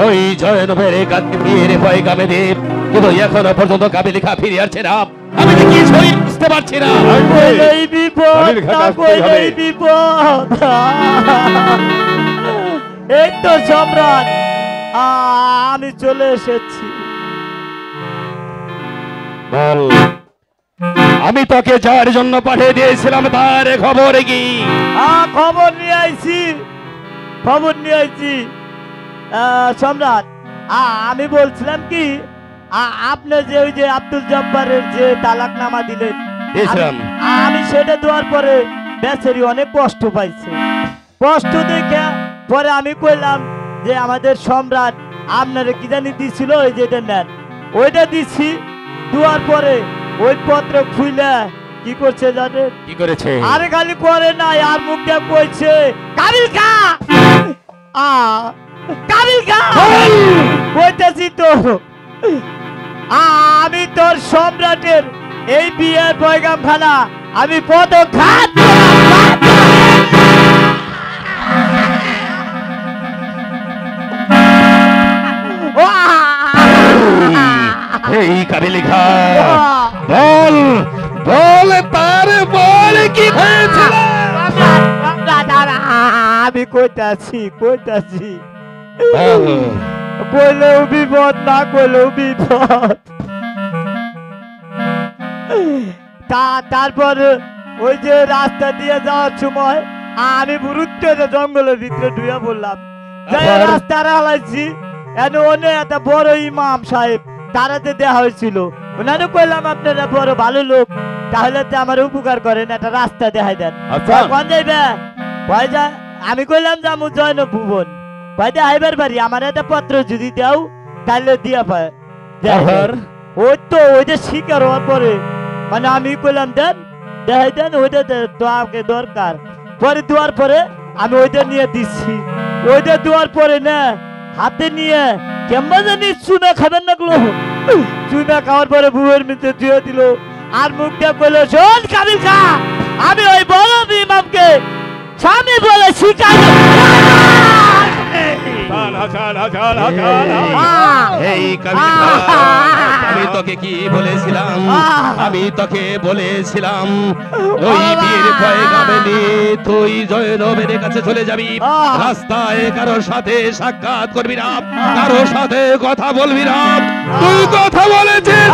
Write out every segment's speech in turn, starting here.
ওই জয়নবের কাছে ফিরে পয়গামে দেব, কিন্তু এখনো পর্যন্ত কাবিল খা ফিরে আসছে না। আমি তো কিছুই বুঝতে পারছি না। এই বিপদ, এই বিপদ। এই তো সম্রাট, আমি চলে এসেছি। বল, আমি তোকে যার জন্য পাঠিয়ে দিয়েছিলাম তার খবর কি? খবর নিয়ে আইছি, খবর নিয়ে আইছি সম্রাট। আমি বলছিলাম কি, আপনি যে ওই যে আব্দুল জব্বারের যে তালাকনামা দিলেন, আমি সেটা দেওয়ার পরে বেচারি অনেক কষ্ট পাইছে। কষ্ট দেখে পরে আমি কইলাম যে আমাদের সম্রাট আপনারা কি জানি দিছিল, ওই যেটা নেন ওইটা দিছি। দেওয়ার পরে ওই পত্র খুইলে কি করছে জানে? কি করেছে? আরে খালি করে না, আর মুখটা কইছে কাবিল খা, কাবিল খা কইতেছি তো। আমি তোর সম্রাটের এই বিয়ের পয়গাম খানা আমি পদ খাত। এই কাবিল খা, বল বল, তার বল কি হয়েছিল? আমি কইতাছি কইতাছি, কইলেও বিপদ, না কইলেও বিপদ। তারপর ওই যে রাস্তা দিয়ে যাওয়ার সময় আমি বুরুত্ব জঙ্গলের ভিতরে ঢুয়ে পড়লাম। রাস্তা হালাইছি, একটা বড় ইমাম সাহেব তারাতে দেওয়া হয়েছিল। ওনারে কইলাম আপনারা বড় ভালো লোক, তাহলে তো আমার উপকার করেন, একটা রাস্তা দেখাই দেন। কোন যাইবে? আমি কইলাম যাবো জয়ন ভুবন। ভাইদা আইবার বাড়ি, আমার একটা পত্র যদি দাও তাহলে দিয়া পায়। ওই তো ওইটা শিকার হওয়ার পরে মানে আমি কইলাম দেন, দেখাই দেন, ওইটা তো আমাকে দরকার। পরে দেওয়ার পরে আমি ওইটা নিয়ে দিচ্ছি। ওইটা দেওয়ার পরে না হাতে নিয়ে কেমন জানি চুনা খাবেন না গুলো, চুনা খাওয়ার পরে বুয়ের মধ্যে ধুয়ে দিল। আর মুখটা কইলো, শোন কাবিল খা, আমি ওই বড় ইমামকে স্বামী বলে শিকার। আমি তোকে কি বলেছিলাম? আমি তোকে বলেছিলাম ওই বীর পয়গামে নিয়ে তুই জয়নবের কাছে চলে যাবি। রাস্তায় কারোর সাথে সাক্ষাৎ করবি না, কারোর সাথে কথা বলবি না। তুই কথা বলেছিস?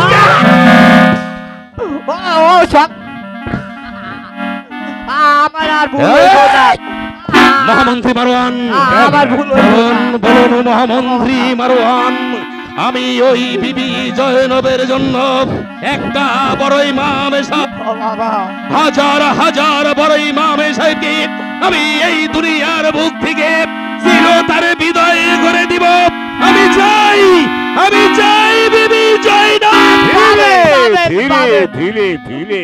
আমার আর ভুল হইল না। মহামন্ত্রী মারওয়ান, বলুন মহামন্ত্রী মারওয়ান, আমি ওই বিবি জয়নবের জন্য একটা বড় ইমাম সাহেব, হাজার হাজার বড় ইমাম সাহেবকে আমি এই দুনিয়ার বুক থেকে চিরতরে বিদায় করে দিব। আমি চাই, আমি চাই বিবি জয়নব। ধীরে ধীরে ধীরে,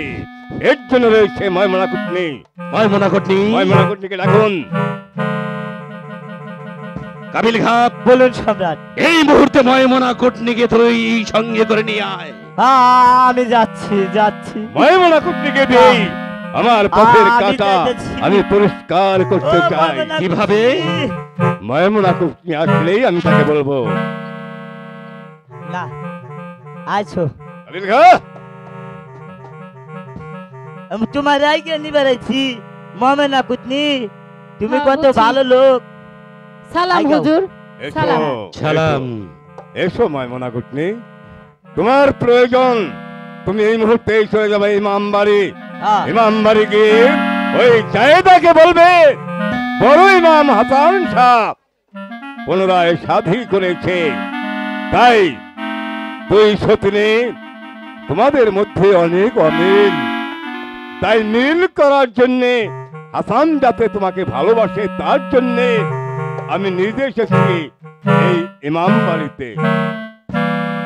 এর জন্য রয়েছে ময়মনাকুটনি। ময়মনাকুটনিকে ডাকুন। কাবিল খা, বলুন সম্রাট। এই মুহূর্তে ময়মনাকুটনিকে তুই সঙ্গে করে নিয়ে আয়। আমি যাচ্ছি যাচ্ছি। ময়মনাকুটনিকে দেই আমার পথের কাঁটা আমি পরিষ্কার করতে চাই। কিভাবে? ময়মনাকুটনি আসলেই আমি তাকে বলবো। না আছো কাবিল খা, তোমার রাইকে নিবে রাইছি। ময়মনাকুটনি, তুমি কত ভালো লোক। সালাম হুজুর। সালাম সালাম। এসো ময়মনাকুটনি, তোমার প্রয়োজন তুমি এই মুহূর্তে চলে যাবে ইমাম বাড়ি। ইমাম বাড়ি গিয়ে ওই জায়েদাকে বলবে বড় ইমাম হাসান শাহ পুনরায় শাদী করেছে, তাই দুই সতীনে তোমাদের মধ্যে অনেক অমিল, তাই মিল করার জন্য হাসান যাতে তোমাকে ভালোবাসে তার জন্য আমি নিজে এসেছি এই ইমাম বাড়িতে।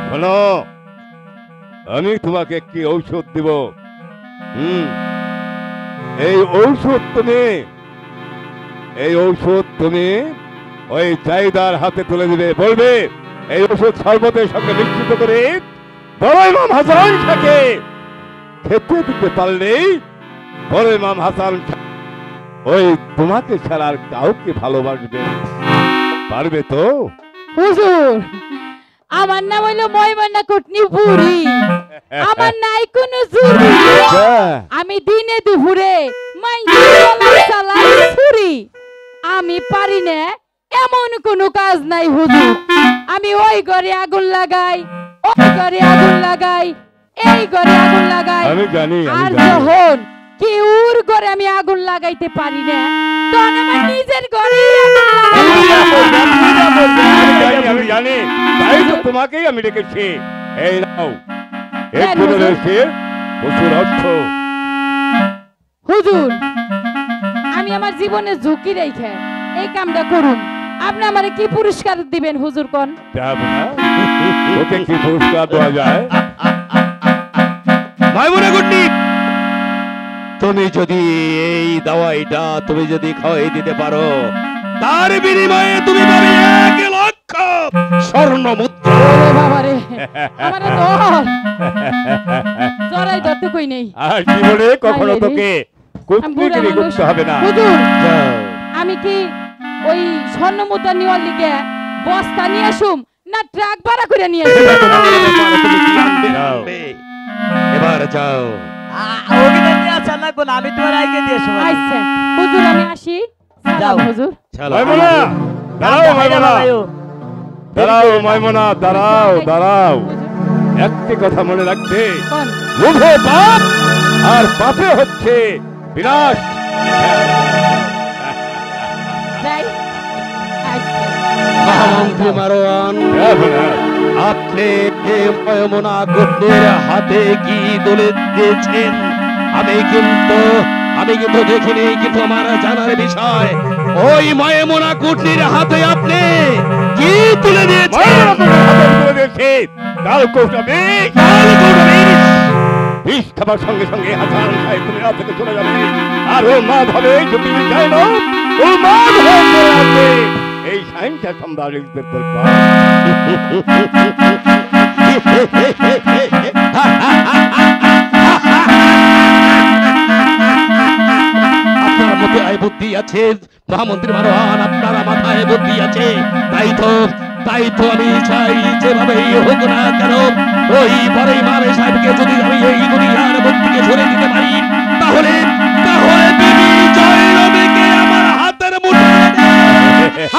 শোনো, আমি তোমাকে একটি ঔষধ দিব। এই ঔষধ তুমি ওই জায়দার হাতে তুলে দিবে। বলবে এই ঔষধ শরবতের সঙ্গে মিশ্রিত করে বড় ইমাম হাসান শাহকে খেতে দিতে পারলেই বড় ইমাম হাসান ওই তোমাকে ছাড়া আর কাউকে ভালোবাসবে পারবে তো? হুজুর আমার নাম হইলো ময়মনা কুটনি বুড়ি, আমার নাই কোনো চুরি, আমি দিনে দুপুরে চালাই চুরি, আমি পারি না এমন কোনো কাজ নাই হুজুর, আমি ওই ঘরে আগুন লাগাই, ওই ঘরে আগুন লাগাই, এই ঘরে আগুন লাগাই, আমি জানি আর যখন কেউর ঘরে আমি আগুন লাগাইতে পারি না তখন আমার নিজের ঘরে আমি জানি, তাই তো তোমাকেই আমি ডেকেছি। এই নাও, এর জন্য রয়েছে প্রচুর অর্থ। হুজুর আমি আমার জীবনে ঝুঁকি রেখে এই কামটা করুন, আপনি আমারে কি পুরস্কার দিবেন হুজুর কোন? যাবো না, ওকে কি পুরস্কার দেওয়া যায়? মাইমুনা কুটনি, তুমি যদি এই দাওয়াইটা তুমি যদি খাওয়াই দিতে পারো, তার বিনিময়ে তুমি পাবে 1,00,000 স্বর্ণ মুদ্রা। ওরে বাবা রে, আমারে ধর জরাই দত্ত কই নেই। আর জীবনে কখনো তোকে কুটনীতি করতে হবে না। হুজুর যাও। আমি কি ওই স্বর্ণ মুদ্রা নেওয়ার লিগে বস্তা নিয়ে আসুম না ট্রাক ভাড়া করে নিয়ে আসুম? তুমি কি আনবে আনবে। এবার যাও। ওখানে নিয়ে আসা লাগবো না, আমি তোমার আগে দিয়ে সময় আচ্ছা হুজুর আমি আসি। যাও। যাও হুজুর। চলো। মাইমুনা, দাঁড়াও মাইমুনা, দাঁড়াও মাইমুনা, দাঁড়াও দাঁড়াও। একটি কথা মনে রাখবে, কোন? লোভে পাপ আর পাপে হচ্ছে বিনাশ। যাই। আচ্ছা। মহামন্ত্রী মারোয়ান, যাবো না। আপনি ময়মনা কুটনির হাতে কি তুলে দিয়েছেন আমি কিন্তু দেখিনি, কিন্তু আমার জানার বিষয় ওই ময়মনা কুটনির হাতে আপনি কি তুলে দিয়েছেন? মাইমুনা তোমার হাতে তুলে দিয়েছে কালকৌটা বিষ। বিষ খাবার সঙ্গে সঙ্গে হাসান সাহেব তুমি রাত থেকে চলে যাবে, আর ও মাদ হবে যদি চাই না, ও মাদ হয়ে চলে আসবে। এই সাইন্সটা সম্রাটের দরবার। আপনার মাথায় বুদ্ধি আছে মহামন্ত্রী মারোয়ান, আপনার মাথায় বুদ্ধি আছে, তাই তো আমি চাই যেভাবেই হোক না কেন ওই বড় ইমামে সাহেবকে যদি আমি এই দুনিয়ার বুদ্ধিকে ঝরে দিতে পারি, তাহলে বিবি জয়নবীকে আমার হাতের মুঠোয়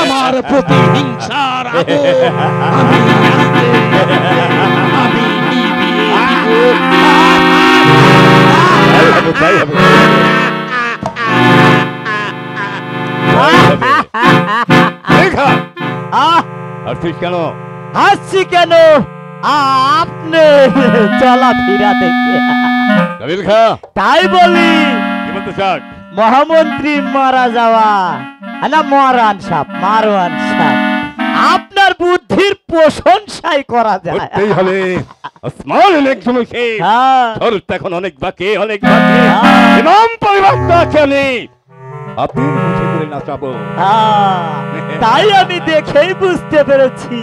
আমার প্রতিহিংসার আগুন আমি নিভিয়ে দিব। তাই হবে। রেখা, হাসছিস কেন? হাসছি কেন? আপনি চলাফেরা দেখে জলিল খা, তাই বলি। কি বলতে চাস? মহামন্ত্রী মারা যাওয়া না মারওয়ান সাহেব, আপনার বুদ্ধির প্রশংসাই করা যায়। করতেই হবে। আসমান অনেক সমস্যে, হ্যাঁ, শরৎ এখন অনেক বাকি। ইমাম পরিবারটাকে আমি আপনি মুছে করে নাচাবো। হ্যাঁ, তাই আমি দেখেই বুঝতে পেরেছি।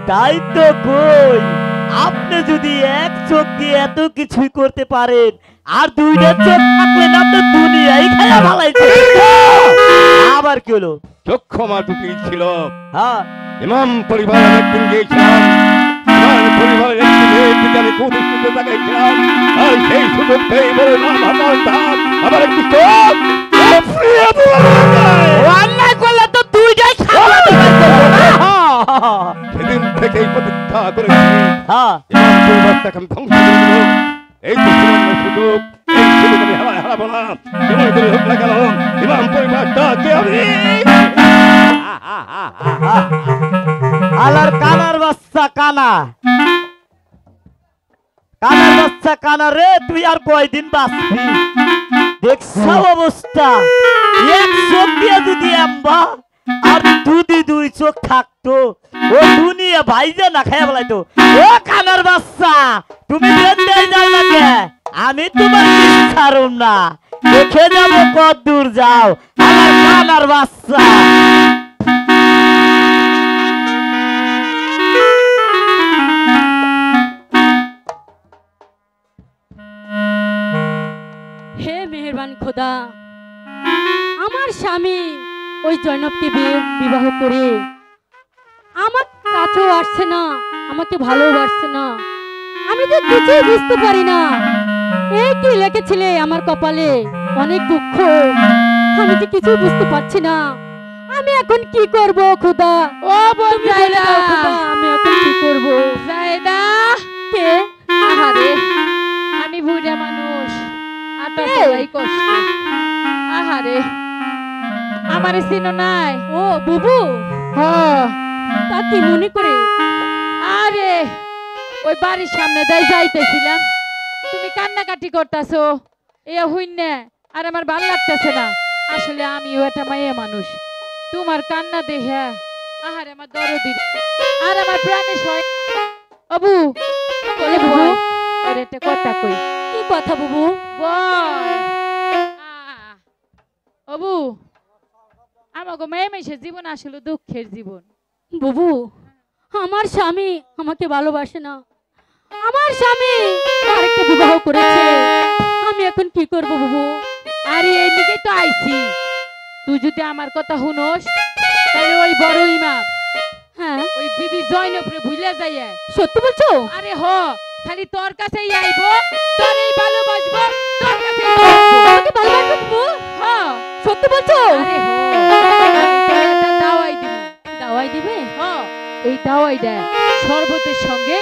তাই তো কই, আপনি যদি এক চোখ দিয়ে এত কিছুই করতে পারেন, আর দুইটা চোখ থাকলে না তো দুনিয়াই খায়া ভালাইছে। আবার কি হলো? চক্ষু আমার দুটি ছিল। হ্যাঁ, ইমাম পরিবার একদিন গিয়েছিলাম, ইমাম পরিবারের একটি মেয়ের দিকে আমি কুদৃষ্টিতে তাকাইছিলাম, আর সেই সুযোগটাই বলে নাম হাতার ধাপ আমার একটি চোখ ফুরিয়ে যায়। অন্যায় করলে তো দুইটাই খাওয়া সেদিন থেকেই প্রতিজ্ঞা করেছি, হ্যাঁ, ইমাম পরিবারটাকে আমি ধ্বংস করে দেব। এই তো সুবর্ণ সুযোগ, এই সুযোগ আমি হারাবো না। যেমন করে হোক না কেন, ইমাম পরিবারটাকে আমি আলার কানার বাচ্চা কানা রে, তুই আর কয়দিন বাঁচবি? দেখছো অবস্থা, এক চোখ দিয়ে যদি আম্বা আর দুই চোখ থাকতো, ও দুনিয়া ভাইজা না খাইয়া বলাইতো। ও কানার বাচ্চা, তুমি বেঁধে যাও না কে? আমি তোমার ছাড়ুম না, দেখে যাবো কত দূর যাও। আমার কানার বাচ্চা হে মেহেরবান খোদা, আমার স্বামী ওই জয়নবকে বিবাহ করে আমার বাসছে না, আমাকে ভালোবাসছে না, আমি তো কিছুই বুঝতে পারি না। এই কি লিখেছিলে আমার কপালে, অনেক দুঃখ, আমি তো কিছুই বুঝতে পারছি না। আমি এখন কি করব খোদা? ও বঞ্জাইরা, আমি এখন কি করব? জায়দা কে? আহারে, আমি বুড়া মানুষ, আটা চলাই কষ্ট। আহারে, আমারে চিনো নাই? ও বুবু, হ্যাঁ, তা কি মনে করে? আরে ওই বাড়ির সামনে দিয়ে যাইতেছিলাম, তুমি কান্নাকাটি করতেছো, এ হইনে আর আমার ভালো লাগতেছে না। আসলে আমিও একটা মাইয়া মানুষ, তোমার কান্না দেখে আহারে আমার দরদির আর আমার প্রাণে সয়। বাবু বলে বুবু, ওর একটা কথা কই। কি কথা বুবু? বল। বাবু, আমাকে মেয়ে মেশে জীবন আসলে দুঃখের জীবন। বুবু, আমার স্বামী আমাকে ভালোবাসে না, আমার স্বামী আরেকটা বিবাহ করেছে, আমি এখন কি করব বুবু? আরে এইদিকে তো আইছি, তুই যদি আমার কথা শুনোস তাহলে ওই বড় ইমাম, হ্যাঁ ওই বিবি জয়নবরে ভুলে যাইয়ে। সত্যি বলছো? আরে হ, খালি তোর কাছেই আইবো, তোরই ভালোবাসবো, তোর কাছেই থাকবো। আমাকে ভালোবাসবো বুবু? হ্যাঁ সত্যি বলছো? আরে হ, আমি তোর একটা দাওয়াই দিব। দাওয়াই দিবে? হ্যাঁ, এই দাওয়াইটা শরবতের সঙ্গে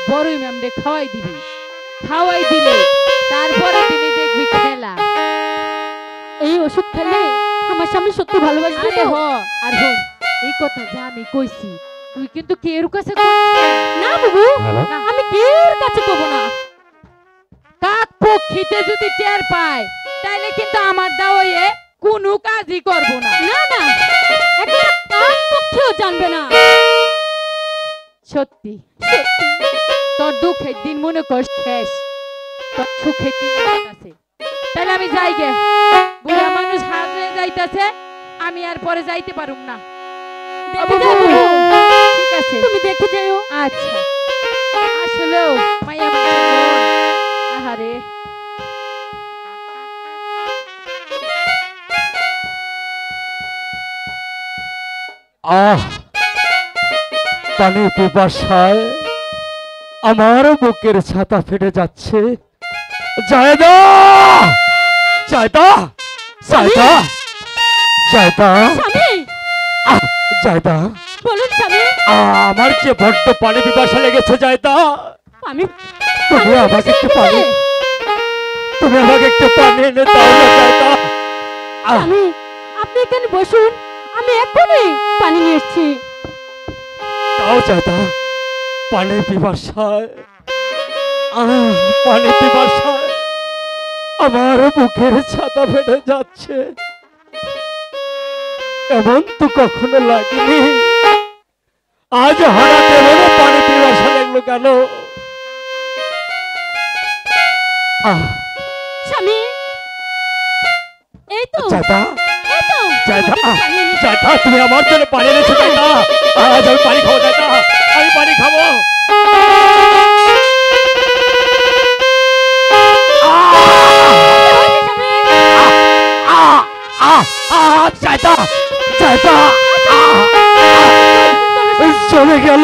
বড় ইমামরে খাওয়াই দিবি, খাওয়াই দিলে তারপরে তিনি দেখবি খেলা। এই ওষুধ খেলে আমার স্বামী সত্যি ভালোবাসবে তো? আর হন, এই কথা যা আমি কইছি তুই কিন্তু কেউর কাছে কইস না বাবু, আমি কেউর কাছে কব না। কাক পক্ষীতে যদি টের পায় তাইলে কিন্তু আমার দাওয়ায়ে কোনো কাজই করব না। না না, একটা কাক পক্ষীও জানবে না। সত্যি সত্যি, তোর দুঃখের দিন মনে কর শেষ, তোর সুখের দিন আছে। তাহলে আমি যাই গে, বুড়া মানুষ হাত হয়ে যাইতাছে, আমি আর পরে যাইতে পারুম না। ঠিক আছে, তুমি দেখে যাও। আচ্ছা, আসলেও মাইয়া মানুষের মন, আহারে। পানি পিপাসায় আমার বুকের ছাতা ফেটে যাচ্ছে। জায়দা, জায়দা, জায়দা, জায়দা, স্বামী জায়দা, বলুন স্বামী। আমার যে বড্ড পানি পিপাসা লেগেছে জায়দা, আমি তুমি আমাকে একটু পানি, তুমি আমাকে একটু পানি এনে দাও না জায়দা। স্বামী আপনি এখানে বসুন, আমি এক্ষুনি পানি নিয়ে এসেছি। দাও জায়দা, পানি পিপাসায়, পানি পিপাসায় আমার বুকের ছাতা ফেটে যাচ্ছে। এমন তো কখনো লাগেনি, আজ হঠাৎ এমন পানি পিপাসা লাগলো কেন? স্বামী এই তো, জায়দা, এই তো জায়দা, পানি এনেছি। জায়দা, তুমি আমার জন্য পানি এনেছো জায়দা। আজ আমি পানি খাবো জায়দা, আমি পানি খাবো। জায়দা, জায়দা, চলে গেল,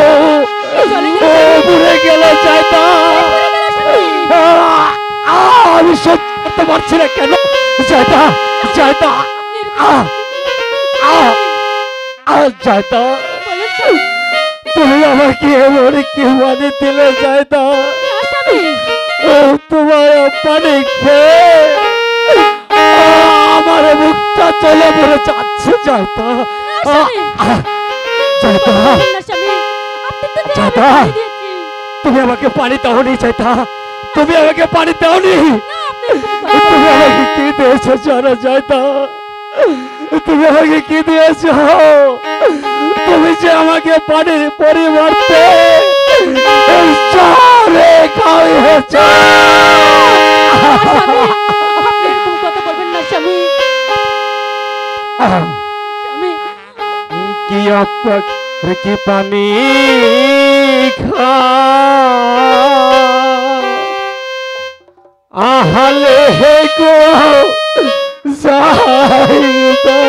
পুড়ে গেল জায়দা। আমি সহ্য করতে পারছি না কেন জায়দা, জায়দা, জায়দা, তুমি আমাকে এমন কি পানি দিলে জায়দা? তোমার পানি খেয়ে আমার মুখটা চলে পড়ে যাচ্ছে জায়দা। জায়দা, জায়দা, তুমি আমাকে পানি দাওনি জায়দা, তুমি আমাকে পানি দাওনি। তুমি আমাকে কি দিয়েছো জানো জায়দা? তুমি আমাকে কি দিয়েছো? তুমি যে আমাকে পানির পরিবর্তে শহরে খাওয়িয়েছ। কথা বলবেন না স্বামী, কি কি পানি খা আহালে হে গো জায়দা,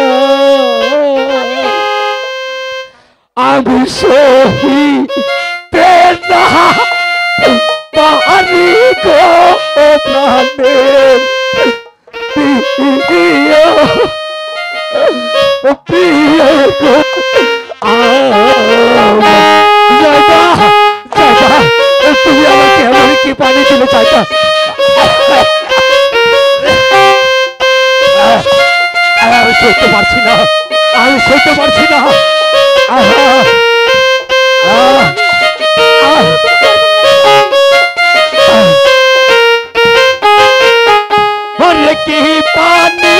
আমি সহি প্রাণের প্রিয় প্রিয় গো জয়দা জয়দা তুমি আমাকে এমন কি পানি দিলে জয়দা আমি সইতে পারছি না আমি সইতে পারছি না কি পানি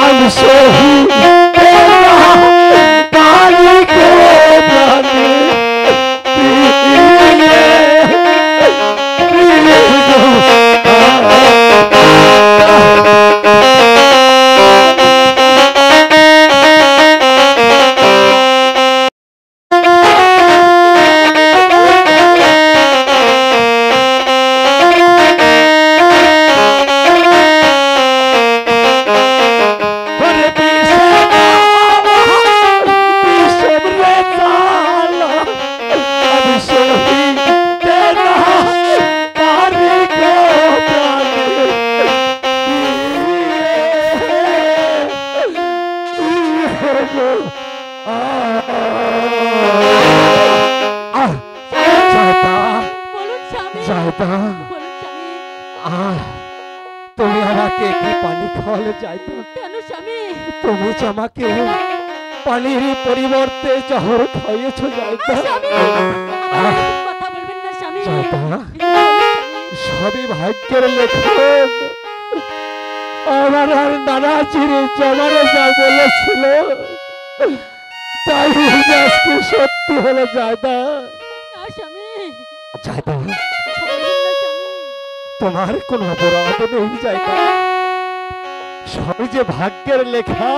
আমি সহি তুমি আমাকে কি পানি খাওয়ালে যাইতো কেন স্বামী? তুমি যে আমাকে পানির পরিবর্তে জহর খাইয়েছো যাইতো স্বামী, আমার কথা বলবেন না স্বামী। সবই ভাগ্যের লেখন। আমার আর নানা চিরে জমারে যা বলেছিল তাই আজকে সত্যি হলো জায়দা। জায়দা, তোমার কোন অপরাধ নেই জায়দা, সবই যে ভাগ্যের লেখা।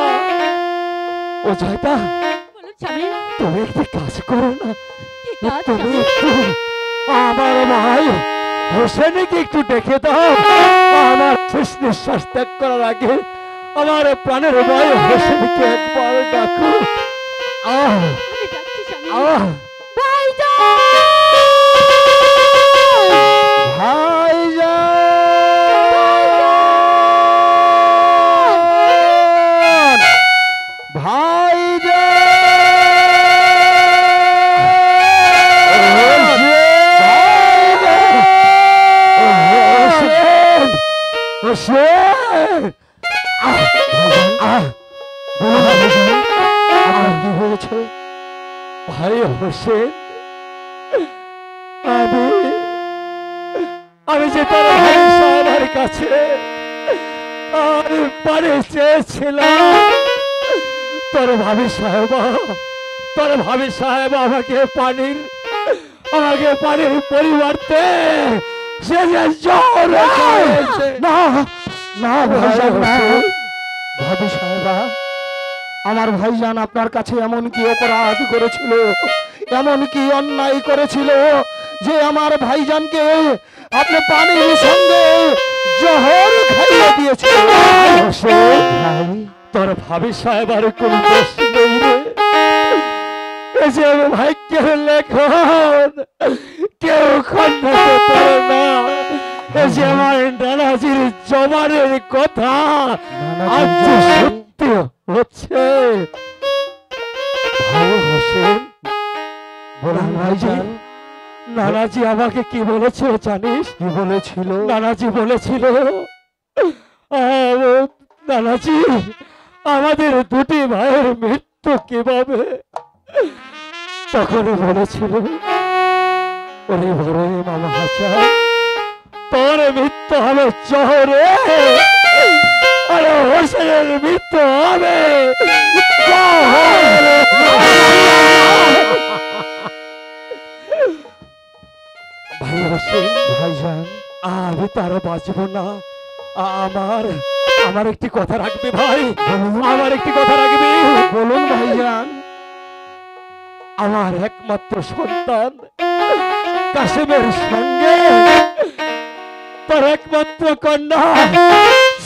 ও জায়দা, তুমি একটি কাজ করো না, তুমি একটু আমার ভাই হোসেনকে একটু ডেকে দাও। আমার শেষ নিঃশ্বাস ত্যাগ করার আগে আমার প্রাণের ভাই হোসেনকে একবার ডাকো। আহ আহ ভাই হোসেন, আমি যে তোর ভাই সাহেবের কাছে আর পানি চেয়েছিলাম, তোর ভাবি সাহেব আমাকে পানির পরিবর্তে সে যে জ্বর না না ভাইজান, না। ভাবি সাহেবা, আমার ভাইজান আপনার কাছে এমন কি অপরাধ করেছিল, এমন কি অন্যায় করেছিল যে আমার ভাইজানকে আপনি পানির সঙ্গে জহর খাইয়ে দিয়েছিল? তোর ভাবি সাহেব আর কোন দোষ নেই রে। এই যে ভাগ্যের লেখন কেউ খণ্ডাতে পারে না। এই যে আমার নানাজির জবানের কথা আজ যে সত্যি হচ্ছে। ভাই হোসেন, বলুন ভাইজান। নানাজি আমাকে কি বলেছিল জানিস? কি বলেছিল? নানাজি বলেছিল, নানাজি আমাদের দুটি ভাইয়ের মৃত্যু কিভাবে? তখনই বলেছিল, ওরে বড় মামা হাসান, তোর মৃত্যু হবে জহরে, আর হোসেনের মৃত্যু হবে জহরে। ভাই হোসেন, ভাইজান, আমি তারা বাঁচব না। আমার একটি কথা রাখবি ভাই, আমার একটি কথা রাখবি। বলুন ভাইজান। আমার একমাত্র সন্তান কাশেমের সঙ্গে তোর একমাত্র কন্যা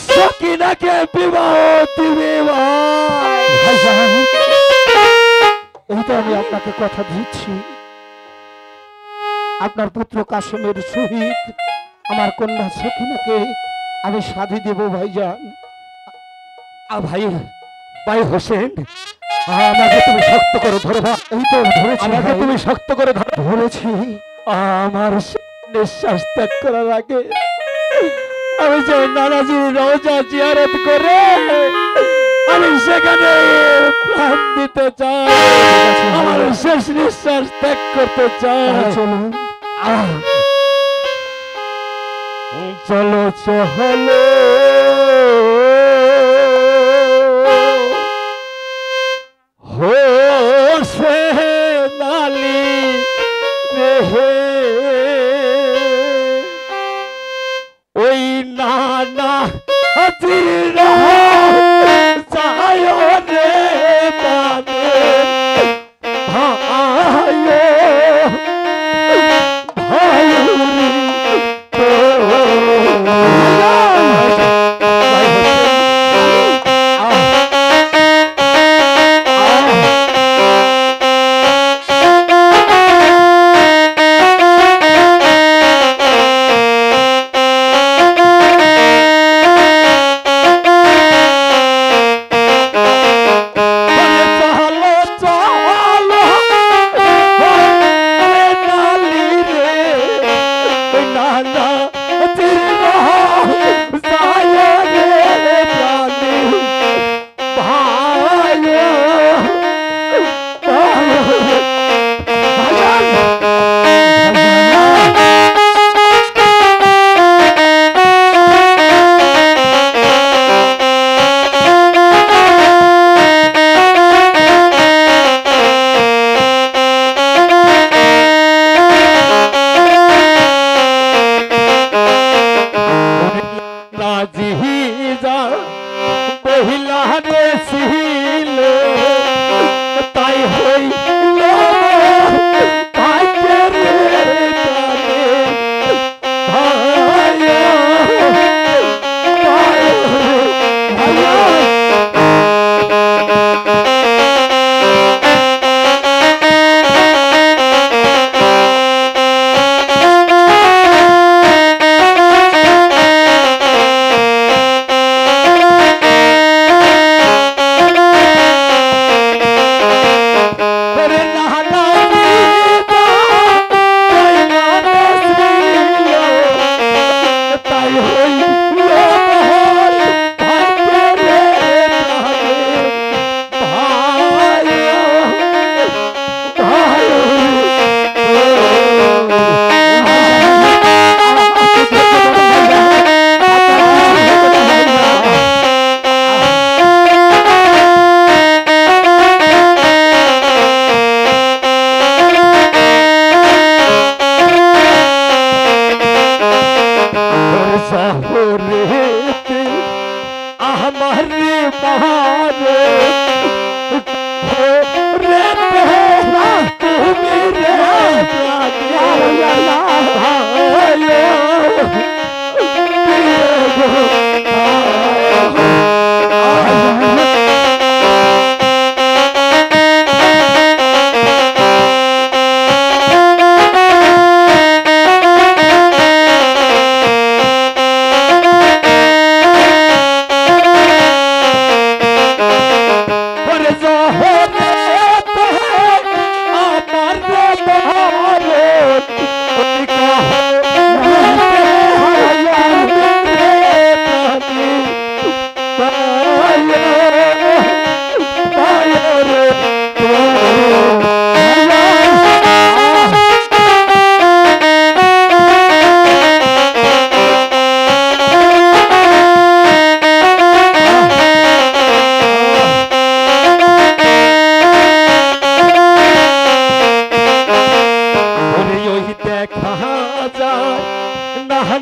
সকিনাকে বিবাহ দিবে ভাই। ভাইজান, এই তো আমি আপনাকে কথা দিচ্ছি, আপনার পুত্র কাশেমের সহিত আমার কন্যা সখিনাকে আমি সাধি দেব ভাইজান। ভাই হোসেন, আমাকে তুমি শক্ত করে ধরো ভাই। এই তো ধরেছি আমাকে ভাই। তুমি শক্ত করে ধরো। ধরেছি। আমার নিঃশ্বাস ত্যাগ করার আগে আমি যে নানাজির রওজা জিয়ারত করে আমি সেখানে প্রাণ দিতে চাই, আমার শেষ নিঃশ্বাস ত্যাগ করতে চাই। চলুন। চলো চলো হোসেন আলী রে, ওই নানা হাতির যায় রে পানে ভাইও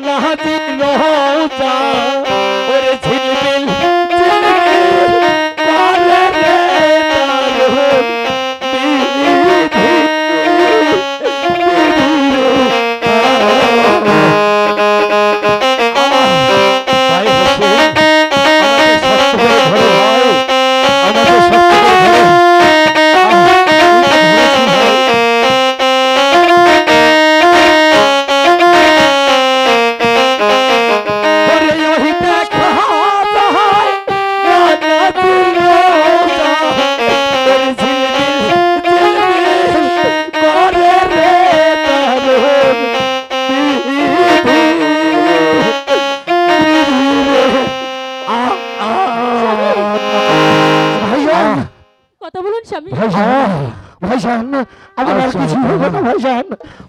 না দিল যা ওরে ঝিলমিল ঝিলমিল করে রে তার বিধি ভাই হোসেন আমাকে শক্ত করে ধরো ভাই আমাকে শক্ত করে ধরো কথা বলুন স্বামী। ভাইজান আমার আর কিছু হবে না ভাইজান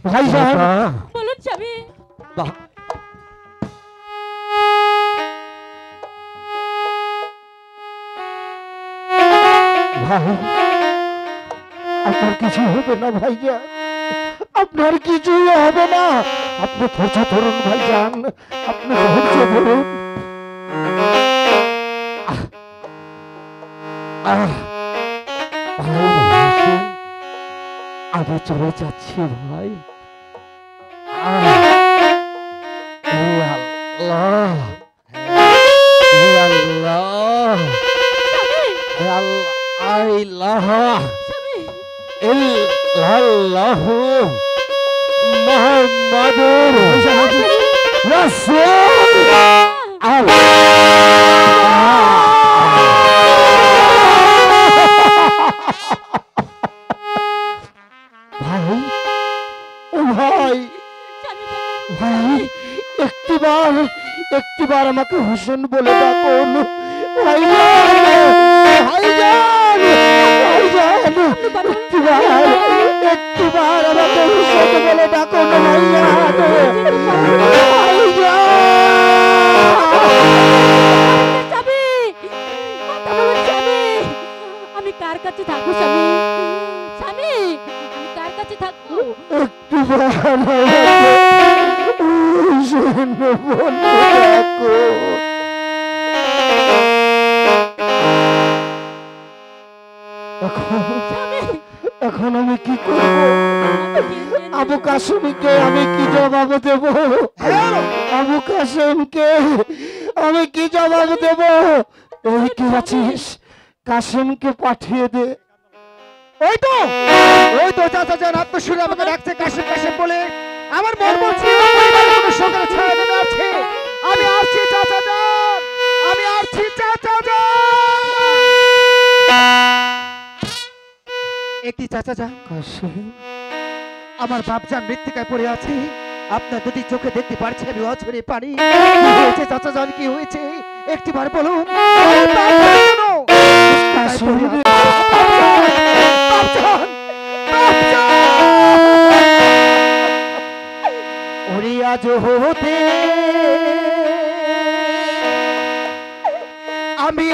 ভাইজান বলুন স্বামী। ভাই আপনার কিছু হবে না ভাইজান আপনার কিছুই হবে না আপনি ধৈর্য ধরুন ভাইজান আপনি ধৈর্য ধরুন আমি চলে যাচ্ছি ভাই আল্লাহ আল্লাহ আল্লাহ ইল্লাল্লাহু মুহাম্মাদুর রাসূল ভাই ও ভাই ভাই একটিবার আমাকে হোসেন বলে ডাকুন একটিবার আমাকে হোসেন বলে ডাকুন আমি কার কাছে থাকবো স্বামী? স্বামী আমি কার কাছে থাকবো? একটিবার হোসেন বলে ডাকুন এখন আমি কি করব আবু কাসিমকে আমি কি জবাব দেব আবু কাসিমকে আমি কি জবাব দেব এই কি আছিস কাসিমকে পাঠিয়ে দে ওই তো চাচা যান আত্মসুরে আমাকে ডাকছে কাশিম কাশিম বলে আমার মন বলছে কোনো সকালে ছায়া দেবে আছে আমি আসছি চাচা যান আমি আসছি চাচা যান একটি চাচা যান কাসিম আমার বাপজান মৃত্তিকায় পড়ে আছে আপনার দুটি চোখে দেখতে পারছি আমি অঝরে পানি কি হয়েছে চাচা যান কি হয়েছে একটিবার বলুন কাসিম আজ হতে আমি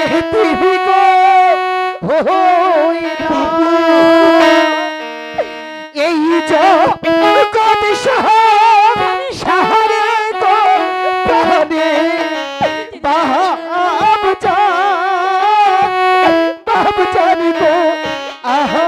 এই জগৎ শহরে গো প্রাণে বাপ জানি গো আহা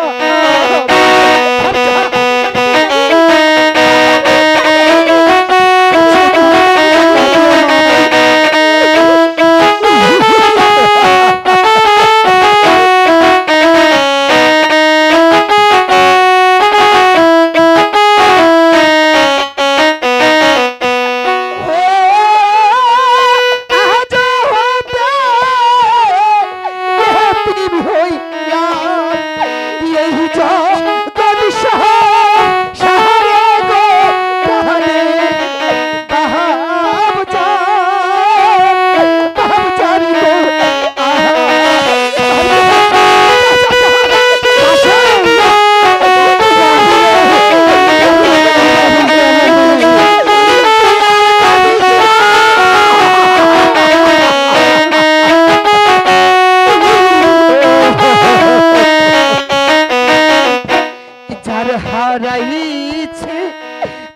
হারাইছে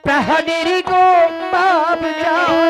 প্রাণের গো বাপ যাও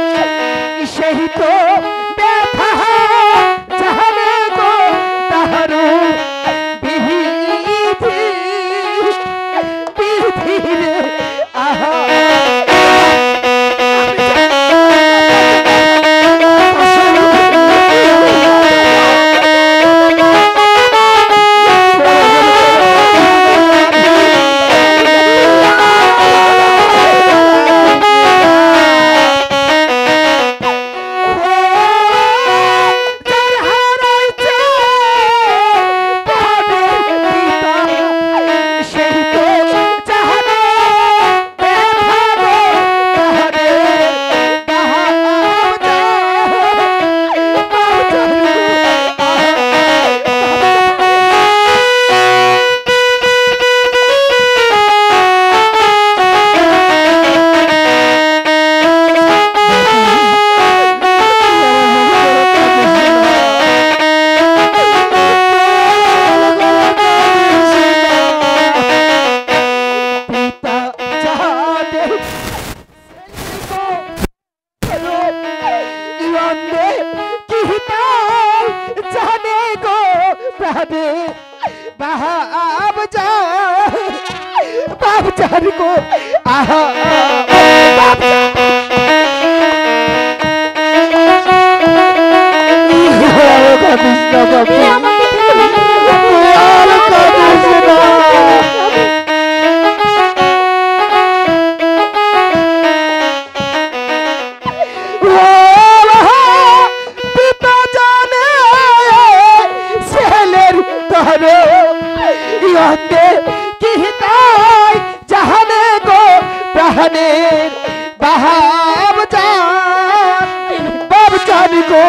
বাবজান গো আহা কাঁদিস না বাবু, আর কাঁদিস না। পিতা জানে ছেলের তরে ইহতে কি তাই জাহানে গো প্রাণের বাবজান গো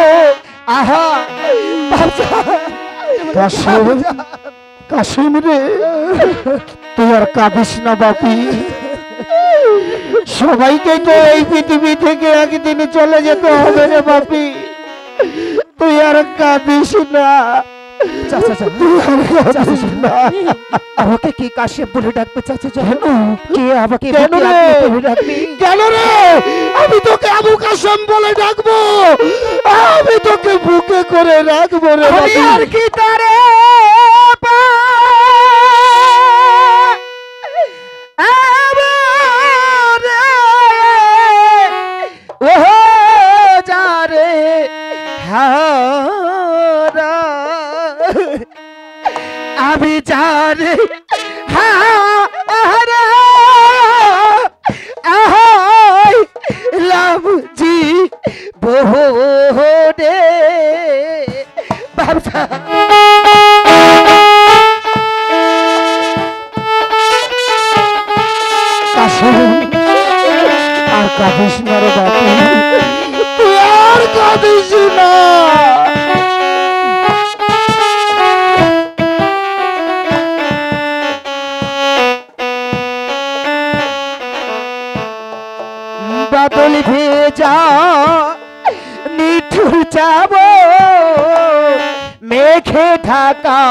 আহা কাশিম রে, তুই আর কাঁদিস না বাপি। সবাইকে তো এই পৃথিবী থেকে একদিন চলে যেতে হবে রে বাপি, তুই আর কাঁদিস না। আমাকে কি কাশিম বলে ডাকবে চাচা? কে আমাকে কেন রে? আমি তোকে আবু কাসেম বলে ডাকবো, আমি তোকে বুকে করে রাখবো রে। আর কি তারে আমি জানি লাভ জি বহুরে বাবা আর কাঁদিস না রে বাপু, তুই আর কাঁদিস না। বাদল ভেজা নিঠুর যাব মেঘে ঢাকা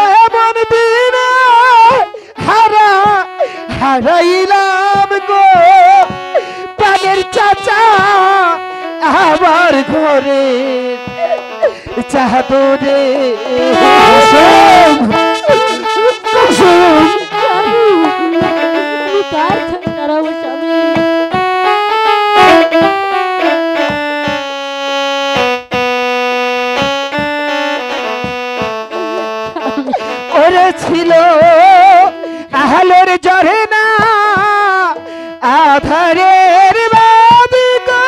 এমন দিন হারাইলাম গো প্রাণের চাচা আমার ঘরে চাদরে। কার ছাড়াবো স্বামী? ওরে ছিল আহলের জরে না আধারের বাদি গো,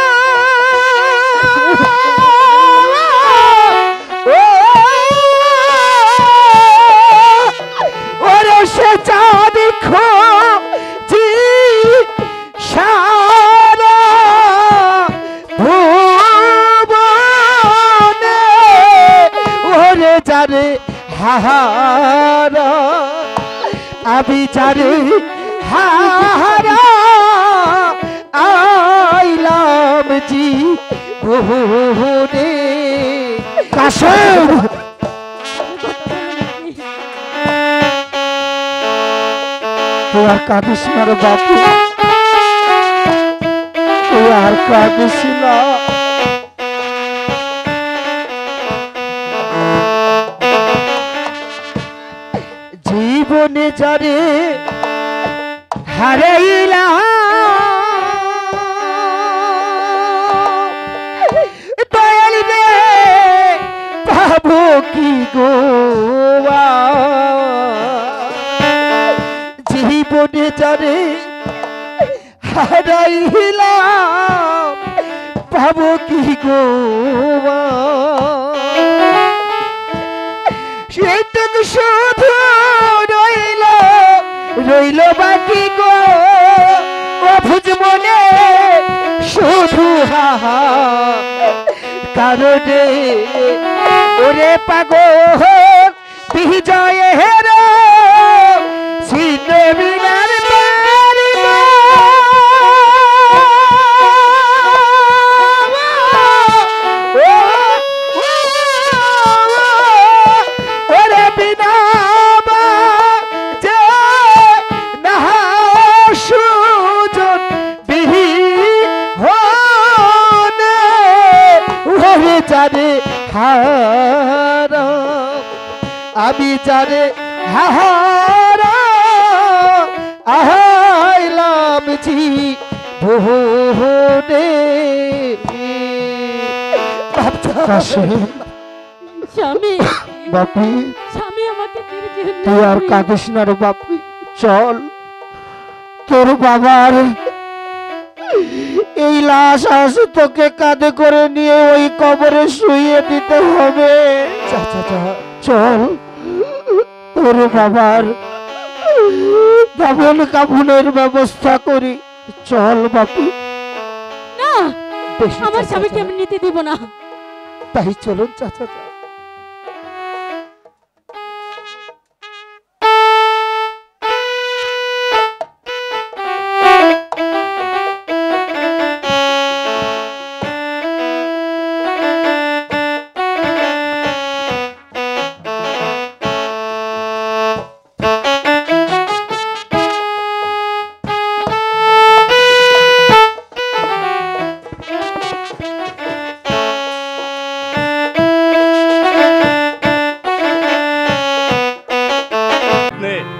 ওরে সে চাঁদ খো জি সারা ভুবনে ওরে যারে হাহারা আমি যারে হাহারা আইলাম জি বহুরে। কাশেম তুই আর কাঁদিস না রে বাপু, তুই আর কাঁদিস না। জীবনে যারে হারাইলাম দয়াল রে পাবো কি গো? জীবনে যারে হারাইলাম পাবো কি গো? সেটুকু শুধু রইল বাকি গো অভুজ মনে শুধু হাহা কারণে ওরে পাগল বিজয়ে হেরো সিনেমিনার বাড়ি ওরে বিনা যারে হা হাহারা আমি জানে হাহারা আহাইলাম জি ভোরে স্বামী বাপি স্বামী আমাকে ছেড়ে যেও না। তুই আর কাঁদিস না রে বাপি, চল তোর বাবার এই লাশ আজ তোকে কাঁধে করে নিয়ে ওই কবরে শুইয়ে দিতে হবে। চল তোর বাবার দাফন কাফনের ব্যবস্থা করি, চল বাপি। না, আমার স্বামীকে আমি নিতে দিব না। তাই চলুন চাচা।